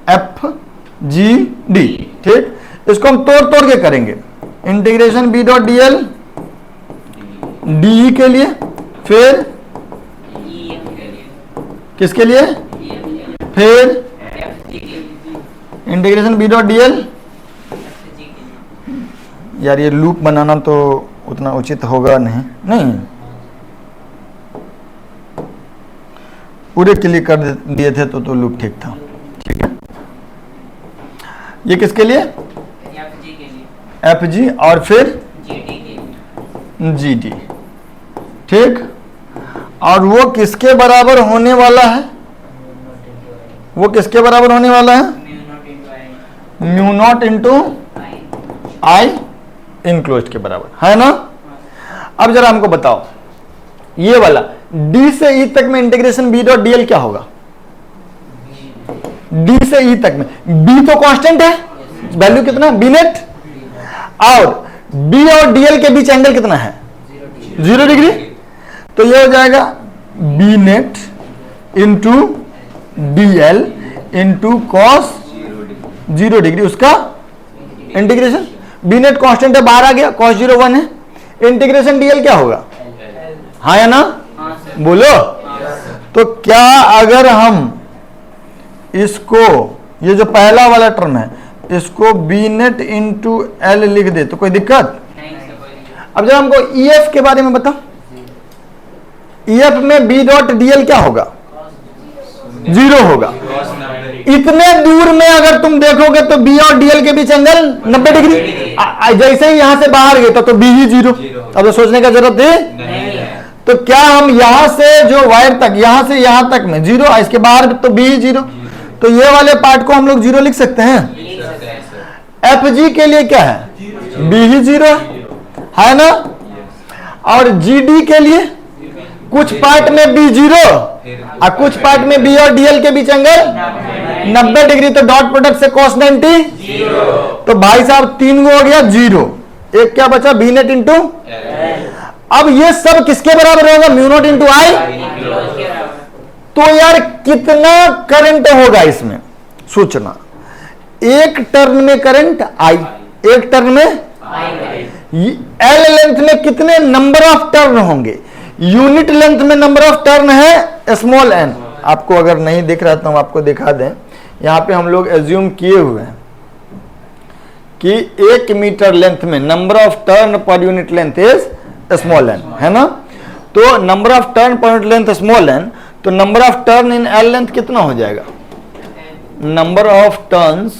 F G D, ठीक। इसको हम तोड़ तोड़ के करेंगे, integration B dot d l D के लिए, फिर किसके लिए, फिर integration B dot d l, यार ये लूप बनाना तो उतना उचित होगा नहीं, पूरे के लिए कर दिए थे तो लूप ठीक था, ठीक है। ये किसके लिए, एफ जी और फिर जी डी, ठीक। और वो किसके बराबर होने वाला है, वो किसके बराबर होने वाला है, mu not into I enclosed के बराबर है ना। अब जरा हमको बताओ, ये वाला डी से ई तक में इंटीग्रेशन बी डॉट डीएल क्या होगा, डी से ई तक में, बी तो कांस्टेंट है, वैल्यू कितना, बी नेट, और बी और डीएल के बीच एंगल कितना है, 0 डिग्री। तो ये हो जाएगा B net into d l into cos 0 degree, उसका इंटीग्रेशन, बी नेट कॉन्स्टेंट है, बाहर आ गया, कॉस 0 1 है, इंटीग्रेशन डीएल क्या होगा, हाँ या ना, बोलो। तो क्या अगर हम इसको, ये जो पहला वाला टर्म है, इसको बी नेट इंटू एल लिख दे तो कोई दिक्कत? अब जब हमको ईएफ के बारे में बता, ईएफ में बी डॉट डीएल क्या होगा, 0 होगा। इतने दूर में अगर तुम देखोगे तो बी और डीएल के बीच एंगल 90 डिग्री, जैसे ही यहां से बाहर गए तो बी ही 0। अब तो सोचने का जरूरत है, तो क्या हम यहां से जो वायर तक, यहां से यहां तक में 0, इसके बाहर तो बी ही 0, तो ये वाले पार्ट को हम लोग 0 लिख सकते हैं। एफ जी के लिए क्या है, बी ही 0 है ना, और जी डी के लिए कुछ पार्ट में बी 0 और कुछ पार्ट में बी और डीएल के बीच एंगल 90 डिग्री, तो डॉट प्रोडक्ट से cos 90, तो भाई साहब 3 गो हो गया 0, एक क्या बचा, बी नेट इंटू। अब ये सब किसके बराबर होगा, म्यू नॉट इंटू आई। तो यार कितना करंट होगा इसमें, सोचना, एक टर्न में करंट आई, एक टर्न में एल लेंथ में कितने नंबर ऑफ टर्न होंगे, यूनिट लेंथ में नंबर ऑफ टर्न है स्मॉल एन। आपको अगर नहीं दिख रहा तो हम आपको दिखा दें, यहां पे हम लोग एज्यूम किए हुए हैं कि 1 मीटर लेंथ में number of turn per unit length is small n, है ना। तो number of turn per unit length small n, तो number of turn in L length कितना हो जाएगा, number of turns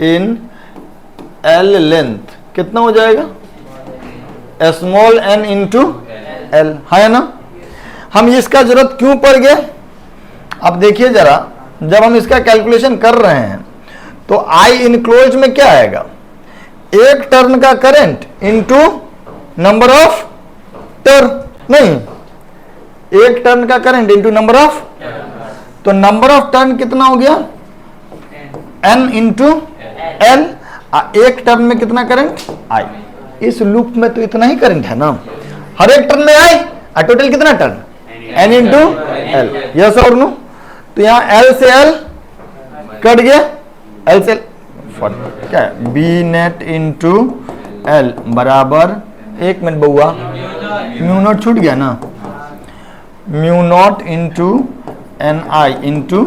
in L length कितना हो जाएगा, स्मॉल एन इंटू एल, है ना। हम इसका जरूरत क्यों पड़ गया, अब देखिए जरा, जब हम इसका कैलकुलेशन कर रहे हैं तो आई इनक्लोज में क्या आएगा, एक टर्न का current into number of turn, नहीं, एक टर्न का करंट इंटू नंबर ऑफ, तो नंबर ऑफ टर्न कितना हो गया, एन इंटू एल, एक टर्न में कितना करंट, आई। इस लूप में तो इतना ही करंट है ना, हर एक टर्न में आई, और टोटल कितना turn, N into L, yes और नो। तो यहां एल से एल कट गया, एल से क्या है, बी नेट इंटू एल बराबर, एक मिनट बउआ, म्यू नॉट छूट गया ना, म्यू नॉट इंटू एन आई इंटू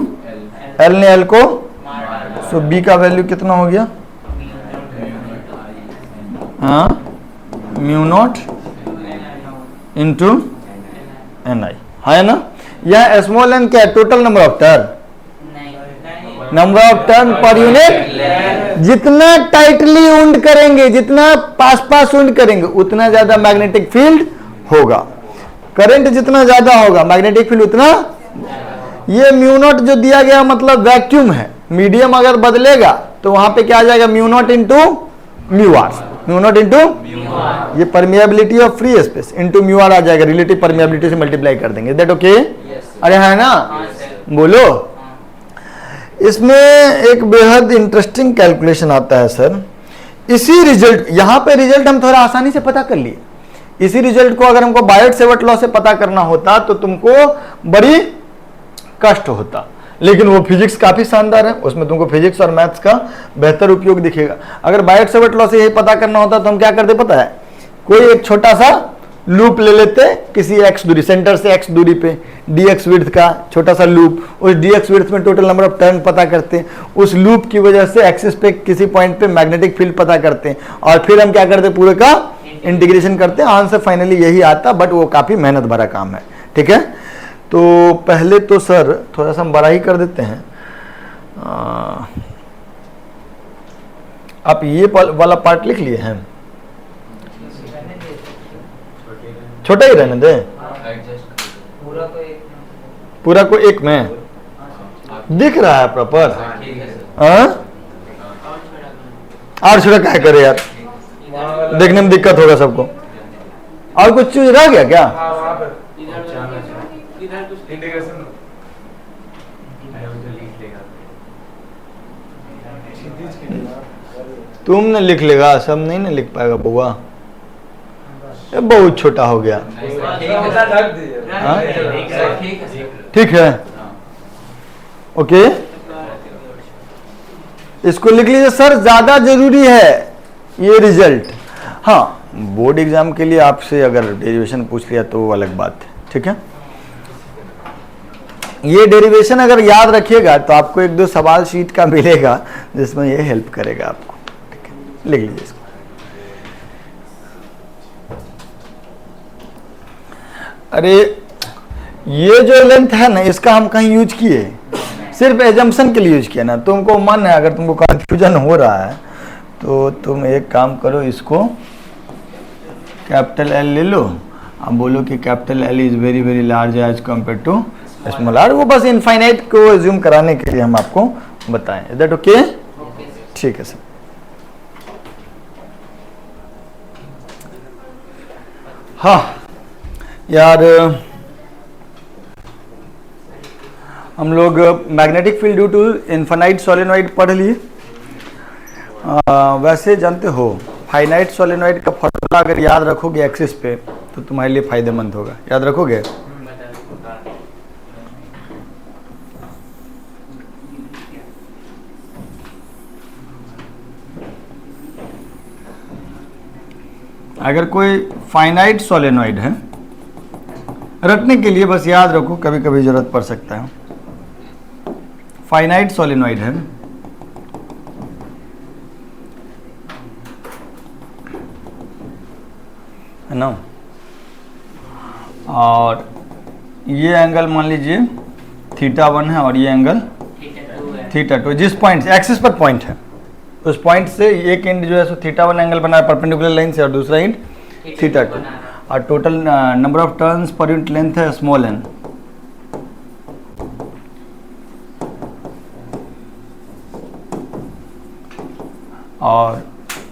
एल ने एल को, सो बी का वैल्यू कितना हो गया, हाँ, म्यू नॉट इंटू एन आई, है ना। यह स्मॉल एन क्या है, total number of turn, number of turn per unit. जितना टाइटली उंड करेंगे, जितना पास पास उंड करेंगे, उतना ज्यादा मैग्नेटिक फील्ड होगा, करंट जितना ज्यादा होगा मैग्नेटिक फील्ड उतना। ये म्यू नॉट जो दिया गया मतलब वैक्यूम है, मीडियम अगर बदलेगा तो वहां पे क्या आ जाएगा, mu not into mu r, mu not into, ये permeability of free space into mu r आ जाएगा, रिलेटिव परमिएबिलिटी से मल्टीप्लाई कर देंगे, दैट ओके। अरे है ना, बोलो। इसमें एक बेहद इंटरेस्टिंग कैलकुलेशन आता है सर, इसी रिजल्ट, यहां पे रिजल्ट हम थोड़ा आसानी से पता कर लिए, इसी रिजल्ट को अगर हमको बायोट-सेवर्ट लॉ से पता करना होता तो तुमको बड़ी कष्ट होता, लेकिन वो फिजिक्स काफी शानदार है, उसमें तुमको फिजिक्स और मैथ्स का बेहतर उपयोग दिखेगा। अगर बायोट-सेवर्ट लॉ से यही पता करना होता तो हम क्या करते पता है, कोई एक छोटा सा लूप ले लेते किसी x दूरी, सेंटर से x दूरी पे dx विड्थ का छोटा सा लूप, उस dx विड्थ में टोटल नंबर ऑफ टर्न पता करते, उस लूप की वजह से एक्सिस पे किसी पॉइंट पे मैग्नेटिक फील्ड पता करते, और फिर हम क्या करते, पूरे का इंटीग्रेशन करते हैं, आंसर फाइनली यही आता, बट वो काफी मेहनत भरा काम है। ठीक है, तो पहले तो सर थोड़ा सा हम बड़ा ही कर देते हैं, आप ये वाला पार्ट लिख लिए हैं, छोटा ही रहने दे, पूरा को एक में दिख रहा है प्रॉपर, और छोटा क्या करे यार, देखने में दिक्कत होगा सबको। और कुछ चीज रह गया क्या, तुमने लिख लेगा, सब नहीं ना लिख पाएगा बुआ, बहुत छोटा हो गया। ठीक है, ओके, इसको लिख लीजिए सर, ज्यादा जरूरी है ये रिजल्ट। हाँ, बोर्ड एग्जाम के लिए आपसे अगर डेरिवेशन पूछ लिया तो वो अलग बात है। ठीक है, ये डेरिवेशन अगर याद रखिएगा तो आपको एक दो सवाल शीट का मिलेगा जिसमें ये हेल्प करेगा आपको। ठीक है, लिख लीजिए इसको। अरे ये जो लेंथ है ना, इसका हम कहीं यूज किए, सिर्फ एजम्पशन के लिए यूज किया ना। तुमको मन है, अगर तुमको कंफ्यूजन हो रहा है तो तुम एक काम करो, इसको कैपिटल एल ले लो, आप बोलो कि capital L is very very large as compare to small r. वो बस इनफाइनाइट को एज्यूम कराने के लिए हम आपको बताएं। Is that okay? ठीक है सर। हाँ यार, हम लोग magnetic field due to infinite solenoid पढ़ लिए। वैसे जानते हो, फाइनाइट सोलेनॉइड का फॉर्मूला अगर याद रखोगे एक्सिस पे तो तुम्हारे लिए फायदेमंद होगा। याद रखोगे? अगर कोई फाइनाइट सोलेनॉइड है, रटने के लिए बस याद रखो, कभी कभी जरूरत पड़ सकता है। फाइनाइट सोलेनॉइड है ना, और ये एंगल मान लीजिए θ1 है और ये एंगल θ2, जिस पॉइंट एक्सिस पर पॉइंट है उस पॉइंट से एक एंड जो है सो θ1 एंगल बना है परपेंडिकुलर लाइन से, और दूसरा एंड θ2, और total number of turns per unit length है स्मॉल एन। और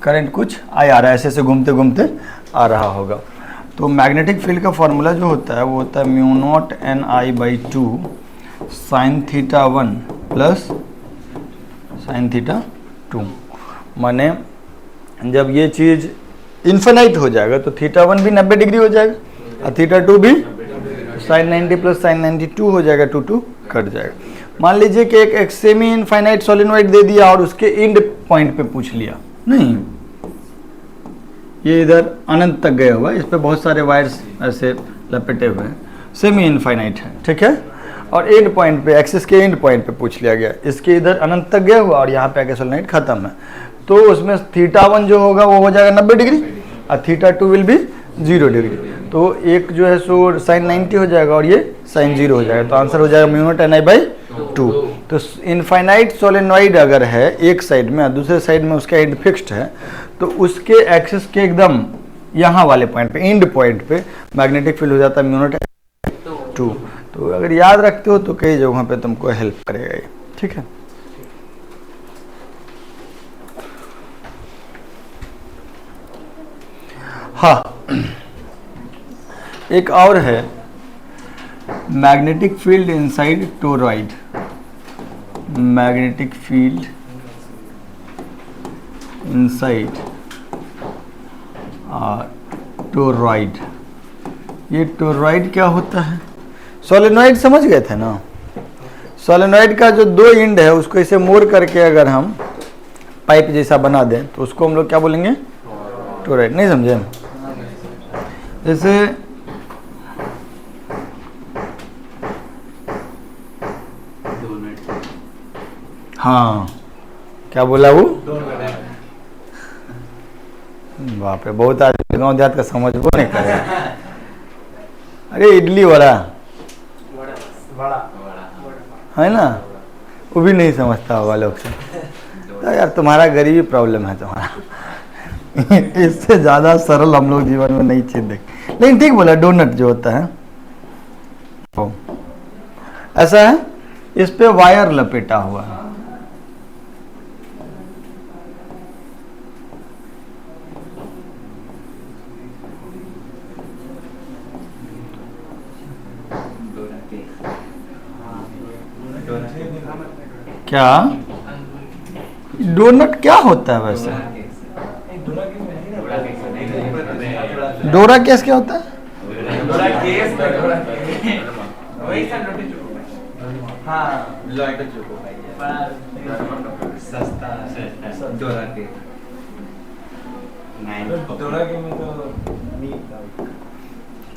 करंट कुछ आई आ रहा है, ऐसे ऐसे घूमते घूमते आ रहा होगा। तो मैग्नेटिक फील्ड का फॉर्मूला जो होता है वो होता है mu naught n I by 2 sine θ1 plus sine θ2। माने जब ये चीज इन्फिनाइट हो जाएगा तो θ1 भी 90 डिग्री हो जाएगा और θ2 भी साइन 90 प्लस साइन 92 हो जाएगा, 2 कट जाएगा। मान लीजिए कि एक सेमी इनफाइनाइट सोलेनॉइड दे दिया और उसके एंड पॉइंट पे पूछ लिया, नहीं ये इधर अनंत तक गया हुआ है, इस पे बहुत सारे वायर्स ऐसे लपेटे हुए हैं, सेमी इनफाइनाइट है, ठीक है। और एंड पॉइंट पे, एक्सिस के एंड पॉइंट पे पूछ लिया गया, इसके इधर अनंत तक गया हुआ और यहाँ पे आके सोलेनोइड खत्म है, तो उसमें θ1 जो होगा वो हो जाएगा 90 डिग्री और θ2 विल बी 0 डिग्री, तो एक जो है सो साइन 90 हो जाएगा और ये साइन 0 हो जाएगा, तो आंसर हो जाएगा म्यू नॉट Ni/2। तो इनफाइनाइट सोलेनोइड अगर है एक साइड में और दूसरे साइड में उसका एंड फिक्स्ड है, तो उसके एक्सिस के एकदम यहाँ वाले पॉइंट पे, एंड पॉइंट पे मैग्नेटिक फील्ड हो जाता है म्यू नॉट 2। तो अगर याद रखते हो तो कई जगहों पे तुमको हेल्प करेगा ये, ठीक है। हाँ, एक और है magnetic field inside toroid, magnetic field inside toroid. ये टोरॉइड क्या होता है? सोलेनोइड समझ गए थे ना, सोलेनोइड का जो दो एंड है उसको इसे मोड़ करके अगर हम पाइप जैसा बना दें तो उसको हम लोग क्या बोलेंगे? टोरॉइड। नहीं समझे? जैसे हाँ, क्या बोला वो? बाप रे, बहुत आदमी गाँव देहात का समझ वो नहीं करे। अरे इडली वड़ा है ना, वो भी नहीं समझता होगा लोग से। तो यार तुम्हारा गरीबी प्रॉब्लम है तुम्हारा। इससे ज़्यादा सरल हम लोग जीवन में नहीं चीज देख। लेकिन ठीक बोला, डोनट जो होता है ऐसा है, इस पे वायर लपेटा हुआ है। क्या डोनट क्या होता है वैसे? डोरा केस क्या होता है?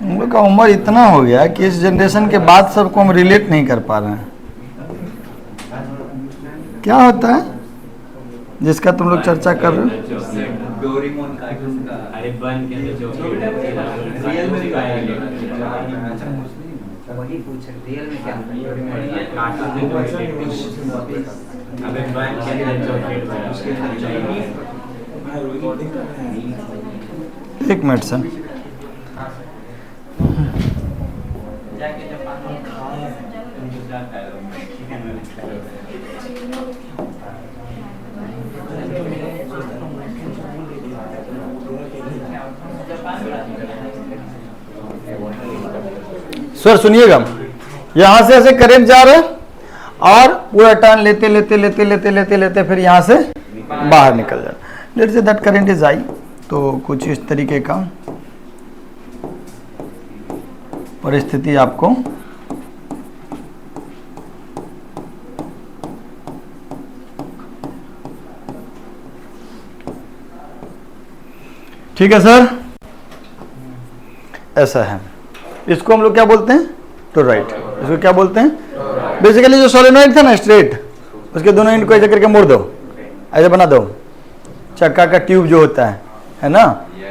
हम लोग का उम्र इतना हो गया कि इस जनरेशन के बाद सबको हम रिलेट नहीं कर पा रहे हैं। क्या होता है जिसका तुम लोग चर्चा कर रहे हो? एक मिनट सर, सर सुनिएगा, यहां से ऐसे करंट जा रहा है और पूरा टर्न लेते लेते लेते लेते लेते लेते फिर यहां से बाहर निकल जा रहा है। Let's say that current is I, तो कुछ इस तरीके का परिस्थिति आपको ठीक है सर, ऐसा है। इसको हम लोग क्या बोलते हैं? टोरॉइड। इसको क्या बोलते हैं? बेसिकली जो सोलेनोइड था ना स्ट्रेट, उसके दोनों एंड को ऐसे करके मोड़ दो, ऐसे बना दो, चक्का का ट्यूब जो होता है ना,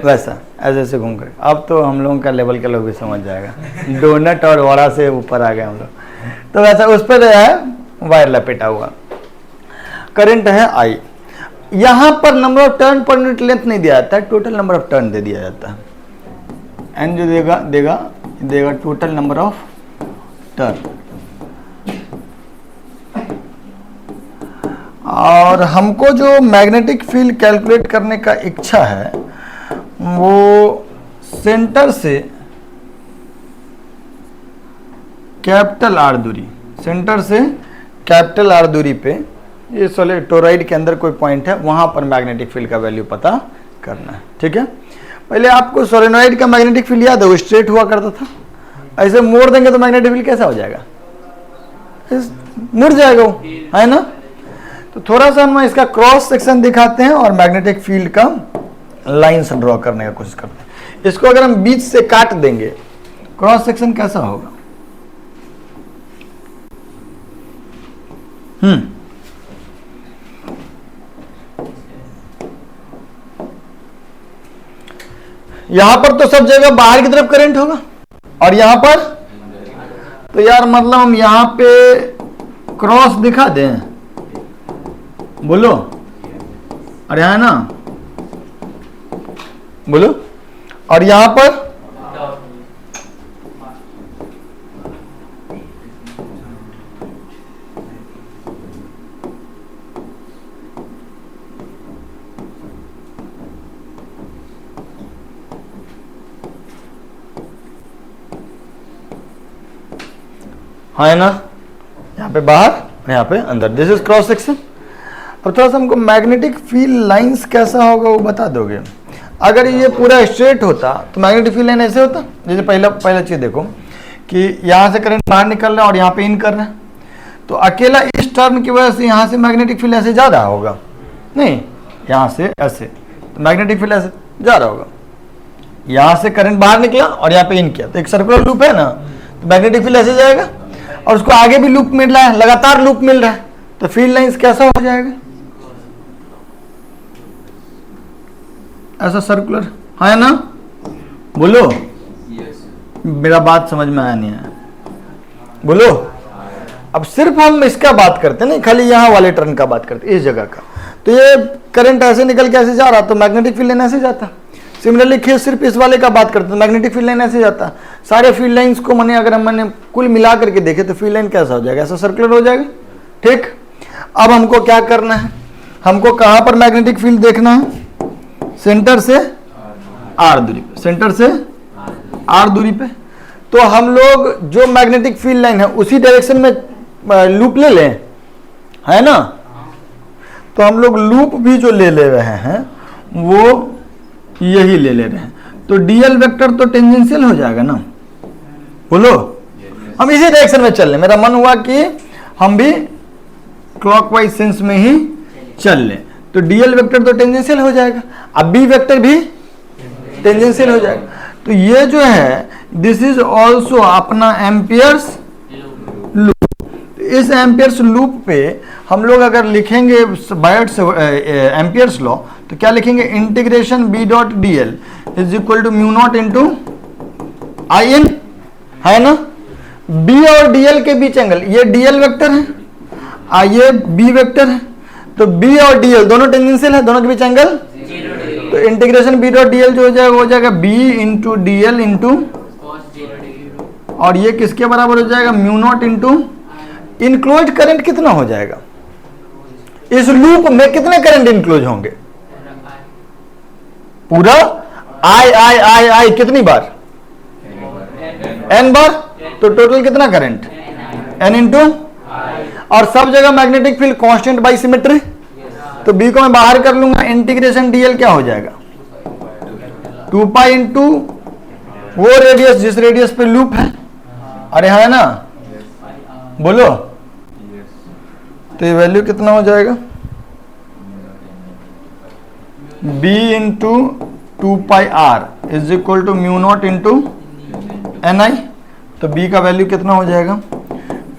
वैसा ऐसे ऐसे घूम कर। अब तो हम लोगों का लेवल के लोग भी समझ जाएगा, डोनट और वड़ा से ऊपर आ गए हम लोग। तो वैसा उस पर है वायर लपेटा हुआ, करंट है आई। यहाँ पर number of turn per unit length नहीं दिया जाता है, टोटल नंबर ऑफ टर्न दे दिया जाता है। एन जो देगा टोटल नंबर ऑफ टर्न। और हमको जो मैग्नेटिक फील्ड कैलकुलेट करने का इच्छा है वो सेंटर से कैपिटल आर दूरी, सेंटर से कैपिटल आर दूरी पे, ये टोरॉइड के अंदर कोई पॉइंट है, वहां पर मैग्नेटिक फील्ड का वैल्यू पता करना है। ठीक है, पहले आपको सोलेनोइड का मैग्नेटिक फील्ड याद है, वो स्ट्रेट हुआ करता था। ऐसे मोड़ देंगे तो मैग्नेटिक फील्ड कैसा हो जाएगा? मुड़ जाएगा वो, है ना। तो थोड़ा सा हम इसका क्रॉस सेक्शन दिखाते हैं और मैग्नेटिक फील्ड का लाइंस ड्रॉ करने का कोशिश करते हैं। इसको अगर हम बीच से काट देंगे, क्रॉस सेक्शन कैसा होगा? यहां पर तो सब जगह बाहर की तरफ करंट होगा, और यहां पर तो यार मतलब हम यहां पे क्रॉस दिखा दें, बोलो, और यहां है ना, बोलो, और यहां पर है ना, यहाँ पे बाहर और यहाँ पे अंदर, दिस इज क्रॉस सेक्शन। अब थोड़ा सा हमको मैग्नेटिक फील्ड लाइंस कैसा होगा वो बता दोगे? अगर ये पूरा स्ट्रेट होता तो मैग्नेटिक फील्ड लाइन ऐसे होता, जैसे पहला चीज देखो कि यहाँ से करंट बाहर निकल रहा है और यहाँ पे इन कर रहा है, तो अकेला इस टर्न की वजह से यहाँ से मैग्नेटिक फील्ड ऐसे जा रहा होगा, नहीं, यहाँ से ऐसे, तो मैग्नेटिक फील्ड ऐसे जा रहा होगा, यहाँ से करंट बाहर निकला और यहाँ पे इन किया, तो एक सर्कुलर लूप है ना, तो मैग्नेटिक फील्ड ऐसे जाएगा, और उसको आगे भी लूप मिल रहा है, लगातार लूप मिल रहा है, तो फील्ड लाइंस कैसा हो जाएगा? ऐसा सर्कुलर, है ना, बोलो। मेरा बात समझ में आया नहीं है, बोलो। अब सिर्फ हम इसका बात करते हैं, नहीं खाली यहाँ वाले टर्न का बात करते, इस जगह का, तो ये करंट ऐसे निकल के ऐसे जा रहा, तो मैग्नेटिक फील्ड लाइन ऐसे जाता। सिमिलरली खेल सिर्फ इस वाले का बात करते हैं, मैग्नेटिक फील्ड लाइन ऐसे जाता। सारे फील्ड लाइंस को मैंने अगर मैंने कुल मिला करके देखे तो फील्ड लाइन कैसा हो जाएगा? ऐसा सर्कुलर हो जाएगा, ठीक। अब हमको क्या करना है? हमको कहां पर मैग्नेटिक फील्ड देखना है? सेंटर से आर दूरी पे, सेंटर से आर दूरी पे। तो हम लोग जो मैग्नेटिक फील्ड लाइन है उसी डायरेक्शन में लूप ले लें, है ना। तो हम लोग लूप भी जो ले रहे हैं वो यही ले रहे हैं, तो डीएल वेक्टर तो टेंजेंशियल हो जाएगा ना, बोलो। हम इसी डायरेक्शन में चल लें, मेरा मन हुआ कि हम भी क्लॉकवाइज सेंस में ही चल लें, तो डीएल वेक्टर तो टेंजेंशियल हो जाएगा, अब बी वेक्टर भी टेंजेंशियल हो जाएगा। तो ये जो है दिस इज ऑल्सो अपना एम्पियर्स लूप। इस एम्पियर्स लूप पे हम लोग अगर लिखेंगे बायर्ट्स एम्पियर्स लॉ, तो क्या लिखेंगे? Integration B dot d l is equal to mu not into I N, है ना। बी और डीएल के बीच एंगल, ये डीएल वेक्टर है, ये बी वेक्टर है, तो बी और डीएल दोनों टेंजेंशियल है, दोनों के बीच एंगल, तो इंटीग्रेशन बी डॉट डीएल जो हो जाएगा बी इंटू डीएल इंटू, और ये किसके बराबर हो जाएगा? Mu not into enclose current कितना हो जाएगा? इस लूप में कितने करंट इनक्लोज होंगे? पूरा आई आई आई आई कितनी बार? एन बार, तो टोटल कितना करंट? एन इंटू, और सब जगह magnetic field constant by symmetry, तो बी को मैं बाहर कर लूंगा, इंटीग्रेशन डीएल क्या हो जाएगा? 2 पाई इंटू वो रेडियस जिस रेडियस पे लूप है, अरे है ना, बोलो। तो ये वैल्यू कितना हो जाएगा? b into 2 pi r is equal to mu not into n I, तो b का वैल्यू कितना हो जाएगा?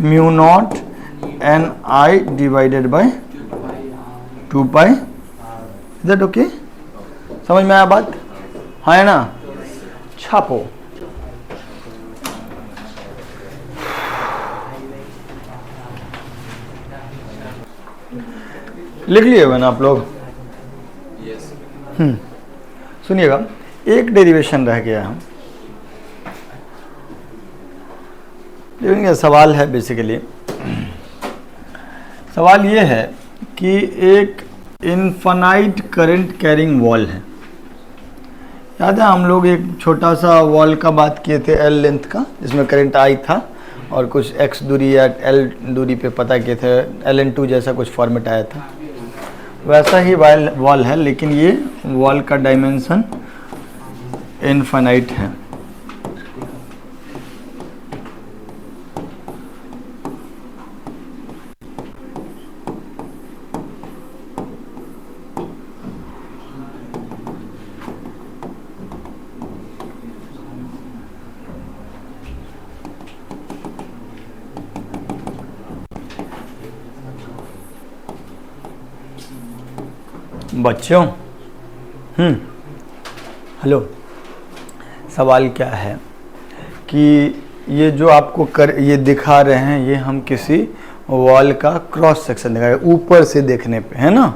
Mu naught n I divided by 2 pi. Is that okay? समझ में आया बात, है ना। छापो। लिख लिए हुए ना आप लोग? सुनिएगा, एक डेरिवेशन रह गया है, लेकिन सवाल है बेसिकली, सवाल ये है कि एक इनफाइनाइट करंट कैरिंग वॉल है। याद है हम लोग एक छोटा सा वॉल का बात किए थे एल लेंथ का, जिसमें करंट आई था और कुछ एक्स दूरी या एल दूरी पे पता किए थे, LN2 जैसा कुछ फॉर्मेट आया था। वैसा ही वॉल है, लेकिन ये वॉल का डायमेंशन इनफाइनाइट है। बच्चों हेलो, सवाल क्या है कि ये जो आपको ये दिखा रहे हैं, ये हम किसी वॉल का क्रॉस सेक्शन दिखाए ऊपर से देखने पे, है ना।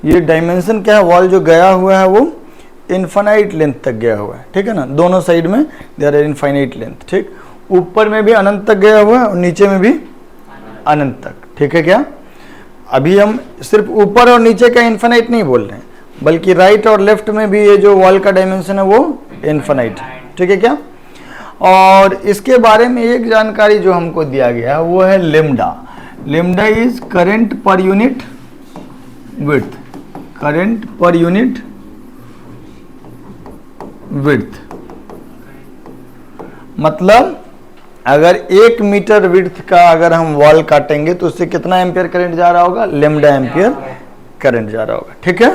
ये डायमेंशन क्या है, वॉल जो गया हुआ है वो इनफाइनाइट लेंथ तक गया हुआ है, ठीक है ना। दोनों साइड में देयर आर इनफाइनाइट लेंथ, ठीक। ऊपर में भी अनंत तक गया हुआ है और नीचे में भी अनंत तक, ठीक है क्या। अभी हम सिर्फ ऊपर और नीचे का इनफाइनाइट नहीं बोल रहे हैं, बल्कि राइट और लेफ्ट में भी ये जो वॉल का डायमेंशन है वो इनफाइनाइट, ठीक है क्या। और इसके बारे में एक जानकारी जो हमको दिया गया है वो है lambda. Lambda is current per unit width, current per unit width. मतलब अगर 1 मीटर विड्थ का अगर हम वॉल काटेंगे तो उससे कितना एम्पियर करंट जा रहा होगा, लेम्डा एम्पियर करंट जा रहा होगा, ठीक है।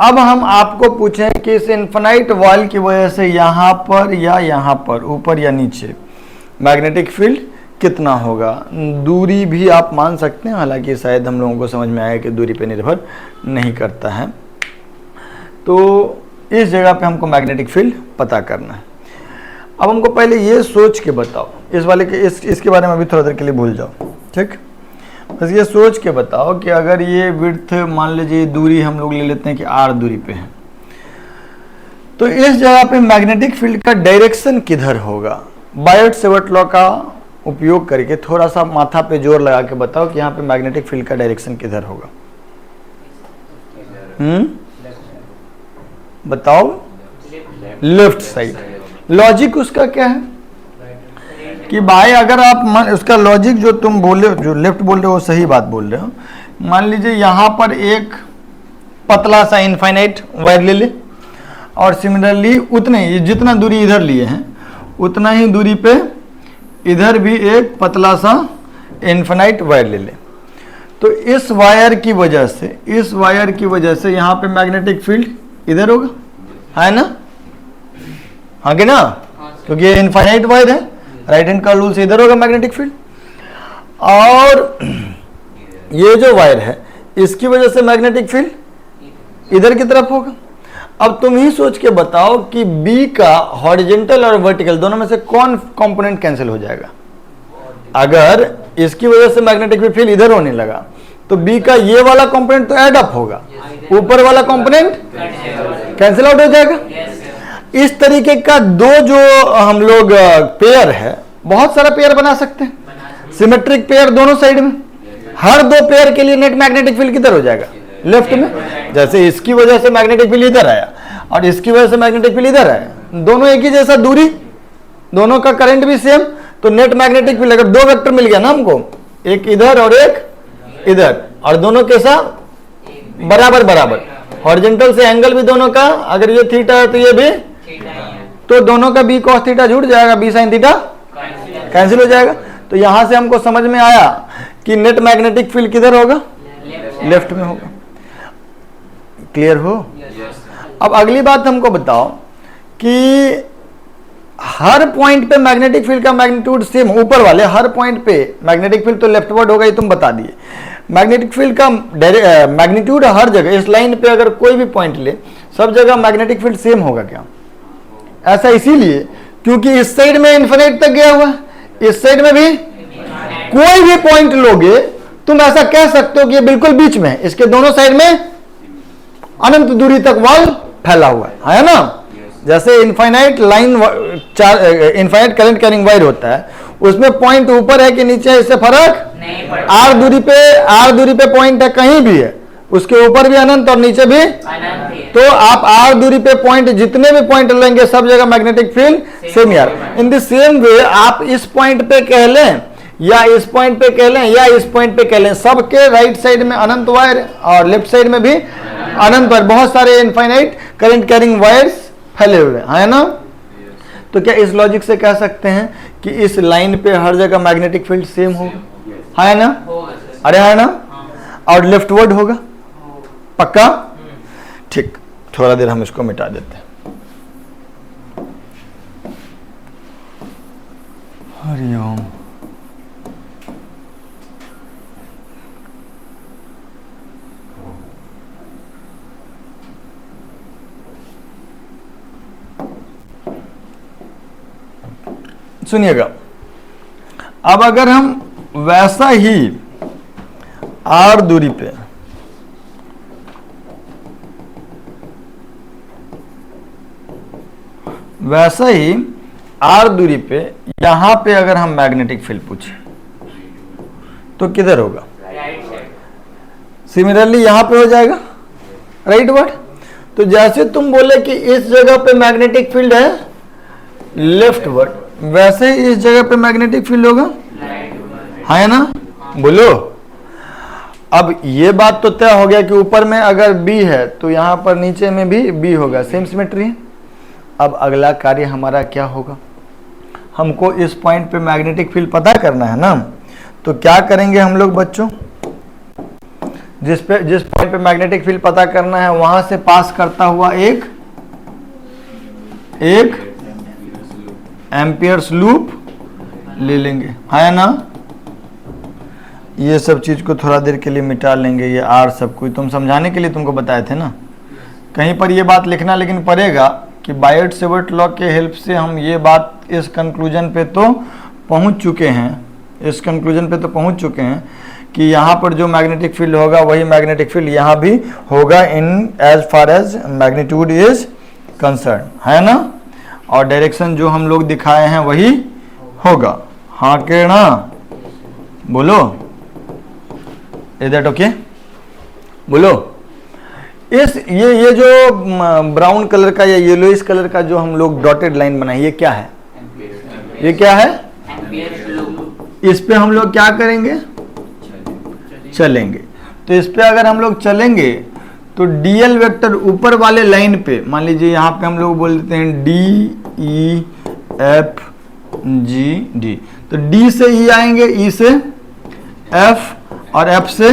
अब हम आपको पूछें कि इस इनफाइनाइट वॉल की वजह से यहाँ पर या यहाँ पर, ऊपर या नीचे, मैग्नेटिक फील्ड कितना होगा। दूरी भी आप मान सकते हैं, हालांकि शायद हम लोगों को समझ में आया कि दूरी पे निर्भर नहीं करता है। तो इस जगह पे हमको मैग्नेटिक फील्ड पता करना है। अब हमको पहले ये सोच के बताओ, इस वाले के इसके बारे में अभी थोड़ा देर के लिए भूल जाओ, ठीक। बस ये सोच के बताओ कि अगर ये विड्थ मान लीजिए दूरी हम लोग ले लेते हैं कि r दूरी पे है, तो इस जगह पे मैग्नेटिक फील्ड का डायरेक्शन किधर होगा। बायट-सेवर्ट लॉ का उपयोग करके थोड़ा सा माथा पे जोर लगा के बताओ कि यहाँ पे मैग्नेटिक फील्ड का डायरेक्शन किधर होगा। बताओ, लेफ्ट साइड। लॉजिक उसका क्या है कि भाई अगर आप उसका लॉजिक जो तुम बोले, जो लेफ्ट बोल रहे हो वो सही बात बोल रहे हो। मान लीजिए यहाँ पर एक पतला सा इनफाइनाइट वायर ले ले और सिमिलरली उतने ही जितना दूरी इधर लिए हैं उतना ही दूरी पे इधर भी एक पतला सा इनफाइनाइट वायर ले ले। तो इस वायर की वजह से, इस वायर की वजह से यहाँ पे मैग्नेटिक फील्ड इधर होगा, है ना, आगे ना, क्योंकि ये इनफाइनाइट वायर है, राइट हैंड का रूल से इधर होगा मैग्नेटिक फील्ड। और ये जो वायर है इसकी वजह से मैग्नेटिक फील्ड इधर की तरफ होगा। अब तुम ही सोच के बताओ कि बी का हॉरिजॉन्टल और वर्टिकल दोनों में से कौन कंपोनेंट कैंसिल हो जाएगा। अगर इसकी वजह से मैग्नेटिक फील्ड इधर होने लगा तो बी का ये वाला कंपोनेंट तो ऐड अप होगा, ऊपर वाला कंपोनेंट कैंसिल आउट हो जाएगा। इस तरीके का दो जो हम लोग पेयर है, बहुत सारा पेयर बना सकते हैं, सिमेट्रिक पेयर दोनों साइड में। हर दो पेयर के लिए नेट मैग्नेटिक फील्ड किधर हो जाएगा, लेफ्ट में। जैसे इसकी वजह से मैग्नेटिक फील्ड इधर आया और इसकी वजह से मैग्नेटिक फील्ड इधर आया, दोनों एक ही जैसा दूरी, दोनों का करंट भी सेम, तो नेट मैग्नेटिक फील्ड अगर दो वेक्टर मिल गया ना हमको, एक इधर और एक इधर, और दोनों कैसा बराबर बराबर, हॉरिजॉन्टल से एंगल भी दोनों का, अगर ये थीटा है तो ये भी, तो दोनों का बी कॉस थीटा जुड़ जाएगा, बी साइन थीटा कैंसिल हो जाएगा। तो यहां से हमको समझ में आया कि नेट मैग्नेटिक फील्ड किधर होगा, लेफ्ट में होगा। क्लियर हो। अब अगली बात हमको बताओ कि हर पॉइंट पे मैग्नेटिक फील्ड का मैग्नीट्यूड सेम, ऊपर वाले हर पॉइंट पे मैग्नेटिक फील्ड तो लेफ्टवर्ड होगा, ये तुम बता दिए। मैग्नेटिक फील्ड का मैग्नीट्यूड हर जगह, इस लाइन पे अगर कोई भी पॉइंट ले, सब जगह मैग्नेटिक फील्ड सेम होगा क्या। ऐसा इसीलिए क्योंकि इस साइड में इन्फिनिट तक गया हुआ, इस साइड में भी कोई भी पॉइंट लोगे तुम ऐसा कह सकते हो कि ये बिल्कुल बीच में है, इसके दोनों साइड में अनंत दूरी तक वॉल फैला हुआ है ना। जैसे infinite line, infinite current carrying wire होता है, उसमें पॉइंट ऊपर है कि नीचे है इससे फर्क नहीं पड़ता। आर दूरी पे पॉइंट है, कहीं भी है, उसके ऊपर भी अनंत और नीचे भी अनंत। तो आप आर दूरी पे पॉइंट, जितने भी पॉइंट लेंगे सब जगह मैग्नेटिक फील्ड सेम यार। इन द सेम वे आप इस पॉइंट पे कह लें या इस पॉइंट पे कह लें या इस पॉइंट पे कह लें, सबके राइट साइड में अनंत वायर और लेफ्ट साइड में भी अनंत वायर, बहुत सारे इनफाइनाइट करंट कैरिंग वायर्स फैले हुए है ना। तो क्या इस लॉजिक से कह सकते हैं कि इस लाइन पे हर जगह मैग्नेटिक फील्ड सेम होगा, है ना। अरे है ना, और लेफ्टवर्ड होगा, पक्का। ठीक, थोड़ा देर हम इसको मिटा देते हैं। हरिओम। सुनिएगा, अब अगर हम वैसा ही r दूरी पे वैसा ही r दूरी पे यहां पे अगर हम मैग्नेटिक फील्ड पूछे तो किधर होगा? सिमिलरली यहां पे हो जाएगा, राइट वर्ड। तो जैसे तुम बोले कि इस जगह पे मैग्नेटिक फील्ड है लेफ्ट वर्ड, वैसे ही इस जगह पे मैग्नेटिक फील्ड होगा, है ना? बोलो। अब ये बात तो तय हो गया कि ऊपर में अगर B है तो यहां पर नीचे में भी B होगा, सेम सिमेट्री है। अब अगला कार्य हमारा क्या होगा? हमको इस पॉइंट पे मैग्नेटिक फील्ड पता करना है ना, तो क्या करेंगे हम लोग बच्चों? जिस पॉइंट पे मैग्नेटिक फील्ड पता करना है वहां से पास करता हुआ एक एम्पियर्स लूप ले लेंगे, है ना? ये सब चीज को थोड़ा देर के लिए मिटा लेंगे, ये आर सब कुछ तुम समझाने के लिए तुमको बताए थे ना। कहीं पर ये बात लिखना लेकिन पड़ेगा कि बायट-सेवर्ट लॉ के हेल्प से हम ये बात इस कंक्लूजन पे तो पहुंच चुके हैं, कि यहाँ पर जो मैग्नेटिक फील्ड होगा वही मैग्नेटिक फील्ड यहाँ भी होगा in as far as magnitude is concern, है ना? और डायरेक्शन जो हम लोग दिखाए हैं वही होगा, हाँ के ना? बोलो, इज दैट ओके? बोलो। ये जो ब्राउन कलर का या येलोइश कलर का जो हम लोग डॉटेड लाइन बनाए, ये क्या है? ये क्या है? इस पे हम लोग क्या करेंगे? चलेंगे। तो इस पे अगर हम लोग चलेंगे तो डीएल वेक्टर ऊपर वाले लाइन पे, मान लीजिए यहाँ पे हम लोग बोल देते हैं D E F G D, तो डी से ई आएंगे, ई से एफ और एफ से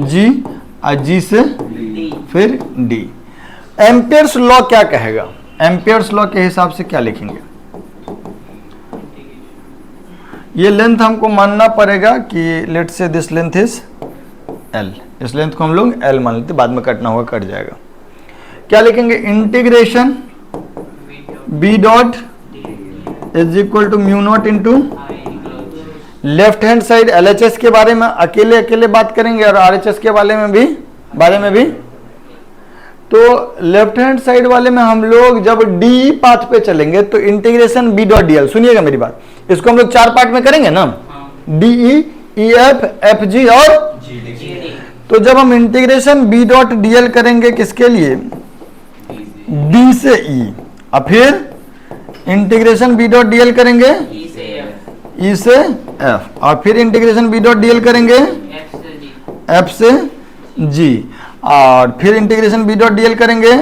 जी और जी से फिर डी। एम्पियर्स लॉ क्या कहेगा? एम्पियर्स लॉ के हिसाब से क्या लिखेंगे? ये लेंथ हमको मानना पड़ेगा कि let's say this length is L, इस लेंथ को हम लोग एल मान लेते, बाद में कटना होगा, कट जाएगा। क्या लिखेंगे? Integration B dot is equal to mu not into left hand side LHS के बारे में अकेले बात करेंगे और आरएचएस के बारे में भी। तो लेफ्ट हैंड साइड वाले में हम लोग जब डी पाथ पे चलेंगे तो इंटीग्रेशन बी डॉट डीएल, सुनिएगा मेरी बात, इसको हम लोग 4 पार्ट में करेंगे ना, DE E F F G और जी। तो जब हम इंटीग्रेशन बी डॉट डीएल करेंगे किसके लिए? डी से ई, और फिर इंटीग्रेशन बी डॉट डीएल करेंगे ई से एफ, और फिर इंटीग्रेशन बी डॉट डीएल करेंगे एफ से जी, और फिर इंटीग्रेशन बी डॉट डीएल करेंगे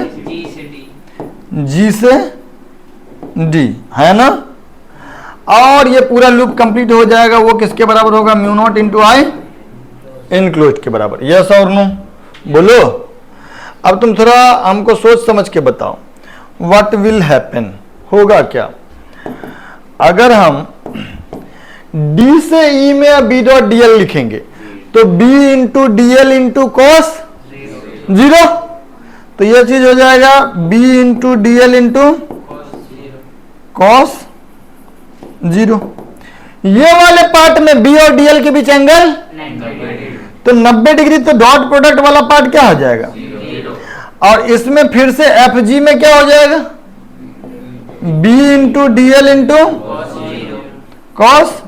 जी से डी, है ना? और ये पूरा लूप कंप्लीट हो जाएगा, वो किसके बराबर होगा? म्यू नॉट इंटू आई इनक्लोज के बराबर। यस और नो? बोलो। अब तुम थोड़ा हमको सोच समझ के बताओ, व्हाट विल हैपन, होगा क्या अगर हम डी से ई में बी डॉट डीएल लिखेंगे? तो B into dl into cos 0, तो यह चीज हो जाएगा B into dl into cos 0। ये वाले पार्ट में बी और डीएल के बीच एंगल, तो 90 डिग्री, तो डॉट प्रोडक्ट वाला पार्ट क्या हो जाएगा? और इसमें फिर से एफ जी में क्या हो जाएगा? B into dl into cos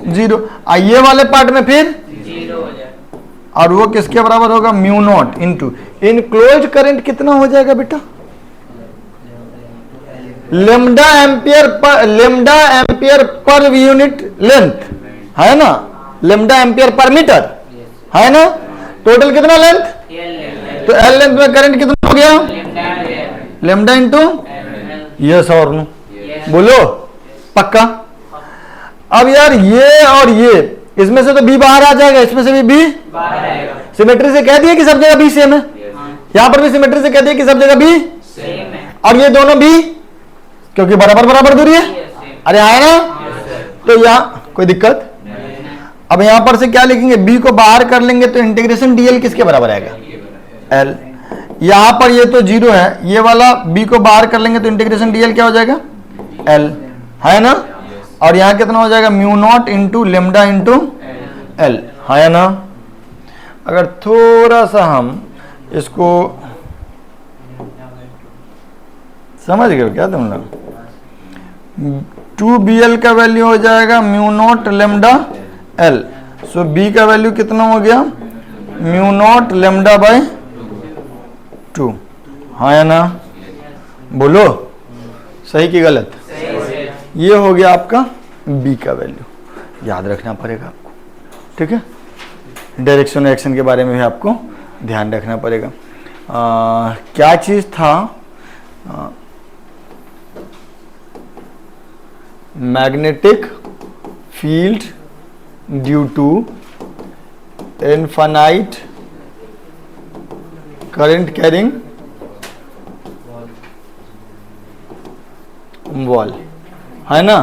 0। ये वाले पार्ट में फिर 0 हो जाएगा, और वो किसके बराबर होगा? Mu naught into enclose current कितना हो जाएगा बेटा? Lambda ampere per unit length, है ना? लेमडा एम्पियर पर मीटर, है ना? टोटल कितना लेंथ? तो एल लेंथ में करंट कितना हो गया? लेमडा इंटू, यस और नो? बोलो पक्का। अब यार ये और ये, इसमें से तो बी बाहर आ जाएगा, इसमें से भी बी बाहर आएगा। सिमेट्री से कह दिया कि सब जगह बी सेम है, यहां पर भी सिमेट्री से कह दिया कि सब जगह बी सेम है, और ये दोनों भी क्योंकि बराबर दूरी है, अरे आए ना? तो यहाँ कोई दिक्कत? अब यहां पर से क्या लिखेंगे? बी को बाहर कर लेंगे तो इंटीग्रेशन डीएल किसके बराबर आएगा? एल। यहां पर ये तो 0 है, ये वाला बी को बाहर कर लेंगे तो इंटीग्रेशन डीएल क्या हो जाएगा? एल, है ना? और यहाँ कितना हो जाएगा, mu not into lambda into L, हाँ या ना। अगर थोड़ा सा हम इसको समझ गए क्या तुम लोग, 2bl का वैल्यू हो जाएगा mu not lambda L, so b का वैल्यू कितना हो गया, म्यू नॉट लेमडा बाय 2, हाँ या ना, बोलो सही कि गलत। ये हो गया आपका b का वैल्यू, याद रखना पड़ेगा आपको, ठीक है। डायरेक्शन एक्शन के बारे में भी आपको ध्यान रखना पड़ेगा। क्या चीज़ था, magnetic field due to infinite current carrying wall, है ना,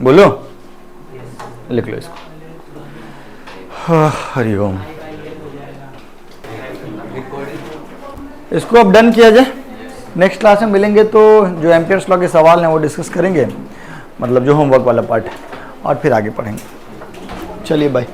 बोलो, लिख लो इसको। हरिओम, इसको अब डन किया जाए। नेक्स्ट क्लास में मिलेंगे तो जो एम्पियर्स लॉ के सवाल हैं वो डिस्कस करेंगे, मतलब जो होमवर्क वाला पार्ट है, और फिर आगे पढ़ेंगे। चलिए बाय।